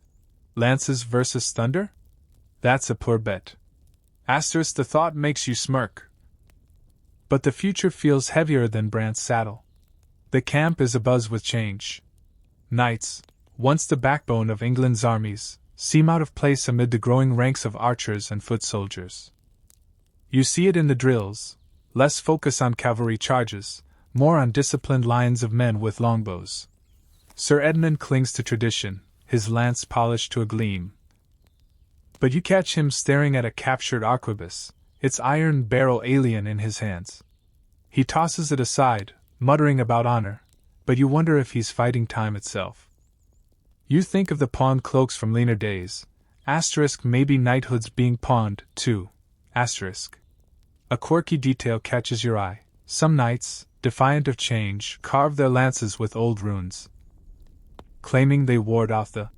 [SPEAKER 1] Lances versus thunder? That's a poor bet. Asterisk, the thought makes you smirk. But the future feels heavier than Brant's saddle. The camp is abuzz with change. Knights, once the backbone of England's armies, seem out of place amid the growing ranks of archers and foot soldiers. You see it in the drills, less focus on cavalry charges, more on disciplined lines of men with longbows. Sir Edmund clings to tradition, his lance polished to a gleam. But you catch him staring at a captured arquebus, its iron barrel alien in his hands. He tosses it aside, muttering about honor, but you wonder if he's fighting time itself. You think of the pawned cloaks from leaner days, asterisk, maybe knighthood's being pawned, too, asterisk. A quirky detail catches your eye. Some knights, defiant of change, carve their lances with old runes, claiming they ward off the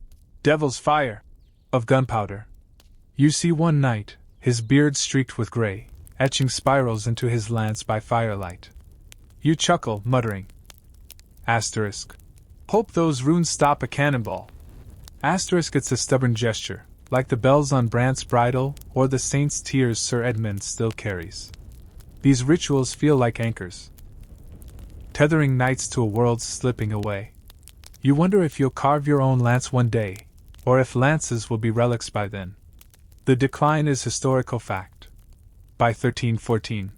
[SPEAKER 1] devil's fire of gunpowder. You see one knight, his beard streaked with gray, etching spirals into his lance by firelight. You chuckle, muttering, asterisk, hope those runes stop a cannonball. Asterisk, it's a stubborn gesture, like the bells on Brant's bridle or the saint's tears Sir Edmund still carries. These rituals feel like anchors, tethering knights to a world slipping away. You wonder if you'll carve your own lance one day, or if lances will be relics by then. The decline is historical fact. By 1314.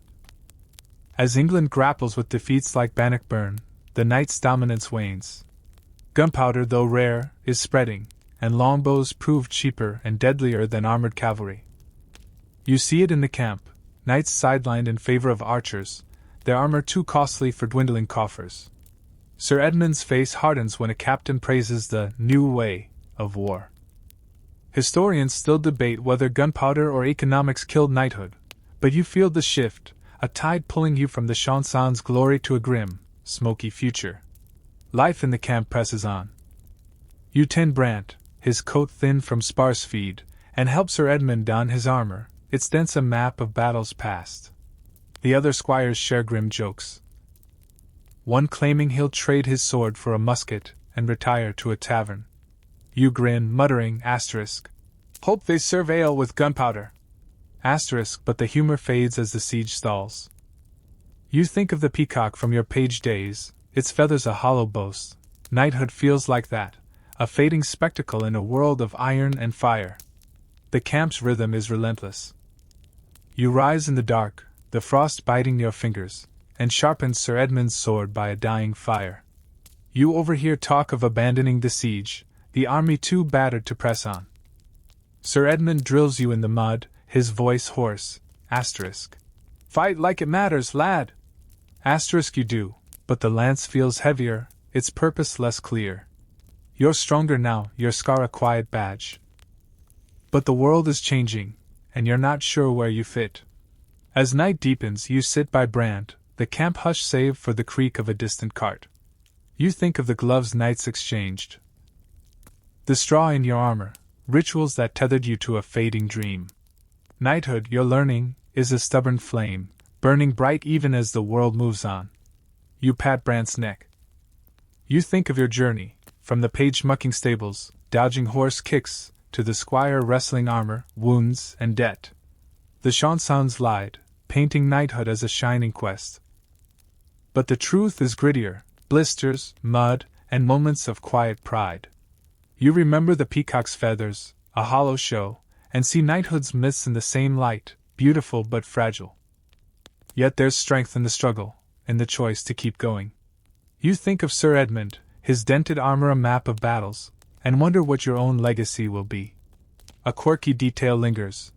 [SPEAKER 1] As England grapples with defeats like Bannockburn, the knight's dominance wanes. Gunpowder, though rare, is spreading, and longbows prove cheaper and deadlier than armored cavalry. You see it in the camp, knights sidelined in favor of archers, their armor too costly for dwindling coffers. Sir Edmund's face hardens when a captain praises the new way of war. Historians still debate whether gunpowder or economics killed knighthood, but you feel the shift, a tide pulling you from the Chanson's glory to a grim, smoky future. Life in the camp presses on. You tend Brant, his coat thin from sparse feed, and help Sir Edmund don his armor, its dense a map of battles past. The other squires share grim jokes, one claiming he'll trade his sword for a musket and retire to a tavern. You grin, muttering, asterisk, hope they serve ale with gunpowder. Asterisk, but the humor fades as the siege stalls. You think of the peacock from your page days, its feathers a hollow boast. Knighthood feels like that, a fading spectacle in a world of iron and fire. The camp's rhythm is relentless. You rise in the dark, the frost biting your fingers, and sharpen Sir Edmund's sword by a dying fire. You overhear talk of abandoning the siege, the army too battered to press on. Sir Edmund drills you in the mud, his voice hoarse, asterisk. Fight like it matters, lad! Asterisk, you do, but the lance feels heavier, its purpose less clear. You're stronger now, your scar a quiet badge. But the world is changing, and you're not sure where you fit. As night deepens, you sit by Brant, the camp hush save for the creak of a distant cart. You think of the gloves knights exchanged, the straw in your armor, rituals that tethered you to a fading dream. Knighthood, you're learning, is a stubborn flame, burning bright even as the world moves on. You pat Brant's neck. You think of your journey, from the page mucking stables, dodging horse kicks, to the squire wrestling armor, wounds, and debt. The chansons lied, painting knighthood as a shining quest. But the truth is grittier: blisters, mud, and moments of quiet pride. You remember the peacock's feathers, a hollow show, and see knighthood's myths in the same light, beautiful but fragile. Yet there's strength in the struggle, in the choice to keep going. You think of Sir Edmund, his dented armor a map of battles, and wonder what your own legacy will be. A quirky detail lingers.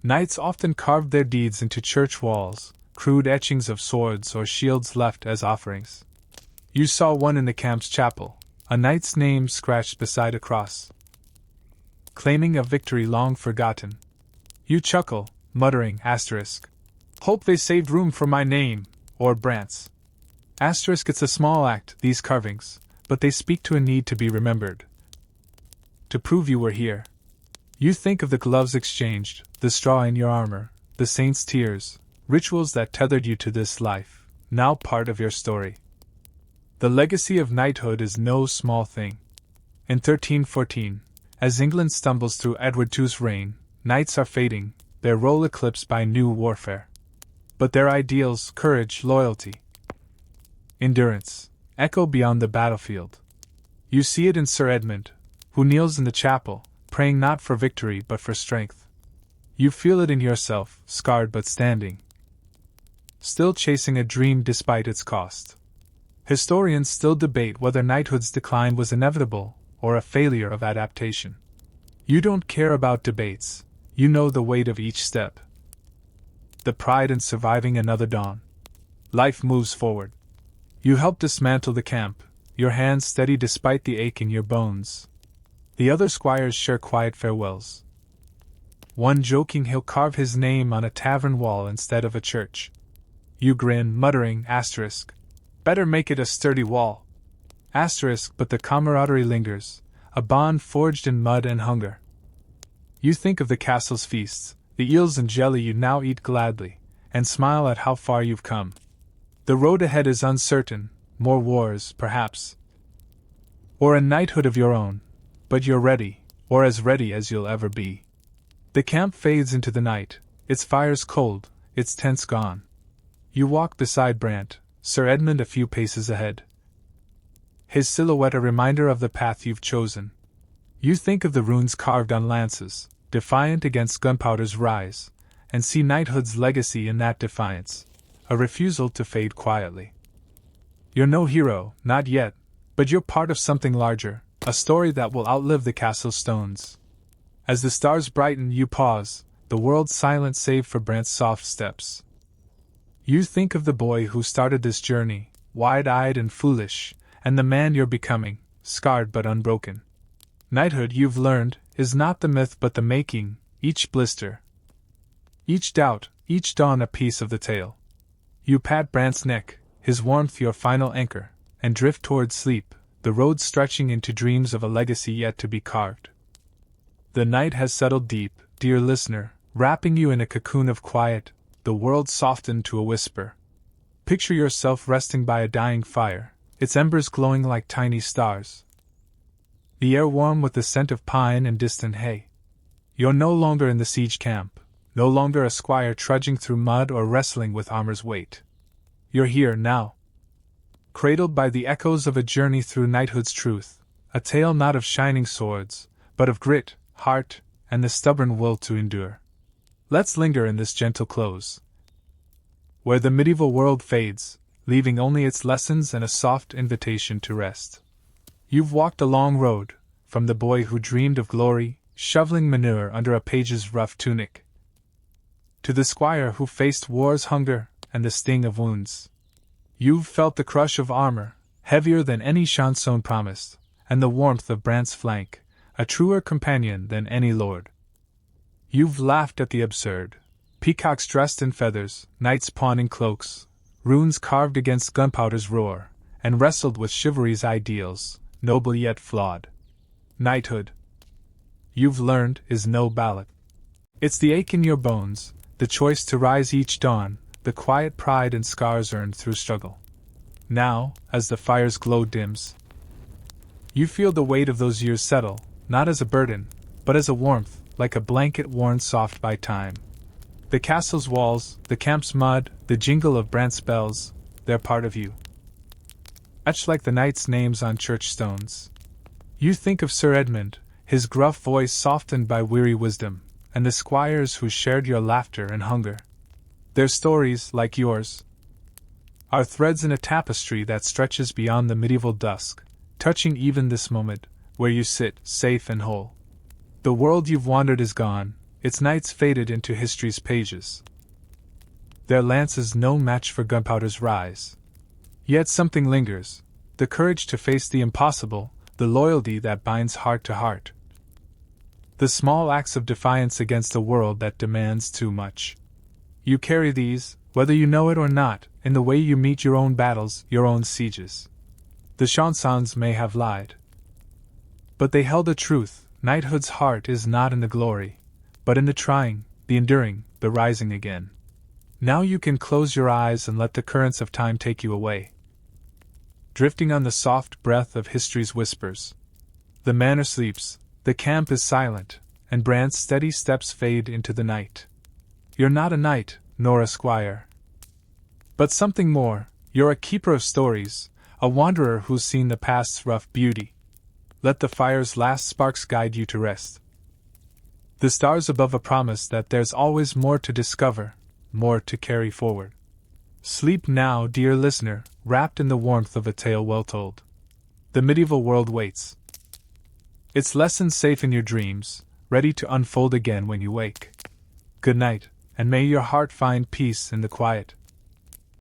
[SPEAKER 1] Knights often carved their deeds into church walls, crude etchings of swords or shields left as offerings. You saw one in the camp's chapel, a knight's name scratched beside a cross, claiming a victory long forgotten. You chuckle, muttering, hope they saved room for my name, or Brant's. It's a small act, these carvings, but they speak to a need to be remembered. To prove you were here. You think of the gloves exchanged, the straw in your armor, the saint's tears, rituals that tethered you to this life, now part of your story. The legacy of knighthood is no small thing. In 1314, as England stumbles through Edward II's reign, knights are fading, their role eclipsed by new warfare. But their ideals, courage, loyalty, endurance, echo beyond the battlefield. You see it in Sir Edmund, who kneels in the chapel, praying not for victory but for strength. You feel it in yourself, scarred but standing, still chasing a dream despite its cost. Historians still debate whether knighthood's decline was inevitable or a failure of adaptation. You don't care about debates, you know the weight of each step. The pride in surviving another dawn. Life moves forward. You help dismantle the camp, your hands steady despite the ache in your bones. The other squires share quiet farewells. One joking he'll carve his name on a tavern wall instead of a church. You grin, muttering, better make it a sturdy wall. But the camaraderie lingers, a bond forged in mud and hunger. You think of the castle's feasts, the eels and jelly you now eat gladly, and smile at how far you've come. The road ahead is uncertain, more wars, perhaps, or a knighthood of your own, but you're ready, or as ready as you'll ever be. The camp fades into the night, its fires cold, its tents gone. You walk beside Brant, Sir Edmund a few paces ahead, his silhouette a reminder of the path you've chosen. You think of the runes carved on lances, defiant against gunpowder's rise, and see knighthood's legacy in that defiance, a refusal to fade quietly. You're no hero, not yet, but you're part of something larger, a story that will outlive the castle stones. As the stars brighten, you pause, the world silent save for Brant's soft steps. You think of the boy who started this journey, wide-eyed and foolish, and the man you're becoming, scarred but unbroken. Knighthood, you've learned, is not the myth but the making, each blister, each doubt, each dawn a piece of the tale. You pat Brant's neck, his warmth your final anchor, and drift toward sleep, the road stretching into dreams of a legacy yet to be carved. The night has settled deep, dear listener, wrapping you in a cocoon of quiet, the world softened to a whisper. Picture yourself resting by a dying fire, its embers glowing like tiny stars. The air warm with the scent of pine and distant hay. You're no longer in the siege camp, no longer a squire trudging through mud or wrestling with armor's weight. You're here now, cradled by the echoes of a journey through knighthood's truth, a tale not of shining swords, but of grit, heart, and the stubborn will to endure. Let's linger in this gentle close, where the medieval world fades, leaving only its lessons and a soft invitation to rest. You've walked a long road, from the boy who dreamed of glory, shoveling manure under a page's rough tunic, to the squire who faced war's hunger and the sting of wounds. You've felt the crush of armor, heavier than any chanson promised, and the warmth of Brant's flank, a truer companion than any lord. You've laughed at the absurd, peacocks dressed in feathers, knights pawning cloaks, runes carved against gunpowder's roar, and wrestled with chivalry's ideals, noble yet flawed. Knighthood, you've learned, is no ballad. It's the ache in your bones, the choice to rise each dawn, the quiet pride and scars earned through struggle. Now, as the fire's glow dims, You feel the weight of those years settle, not as a burden, but as a warmth, like a blanket worn soft by time. The castle's walls, the camp's mud, the jingle of Brant's bells, they're part of you. Much like the knights' names on church stones. You think of Sir Edmund, his gruff voice softened by weary wisdom, and the squires who shared your laughter and hunger. Their stories, like yours, are threads in a tapestry that stretches beyond the medieval dusk, touching even this moment, where you sit, safe and whole. The world you've wandered is gone, its knights faded into history's pages. Their lances no match for gunpowder's rise. Yet something lingers, the courage to face the impossible, the loyalty that binds heart to heart. The small acts of defiance against a world that demands too much. You carry these, whether you know it or not, in the way you meet your own battles, your own sieges. The chansons may have lied, but they held a truth. Knighthood's heart is not in the glory, but in the trying, the enduring, the rising again. Now you can close your eyes and let the currents of time take you away, drifting on the soft breath of history's whispers. The manor sleeps, the camp is silent, and Brant's steady steps fade into the night. You're not a knight, nor a squire, but something more. You're a keeper of stories, a wanderer who's seen the past's rough beauty. Let the fire's last sparks guide you to rest. The stars above a promise that there's always more to discover, more to carry forward. Sleep now, dear listener, wrapped in the warmth of a tale well told. The medieval world waits, its lessons safe in your dreams, ready to unfold again when you wake. Good night, and may your heart find peace in the quiet.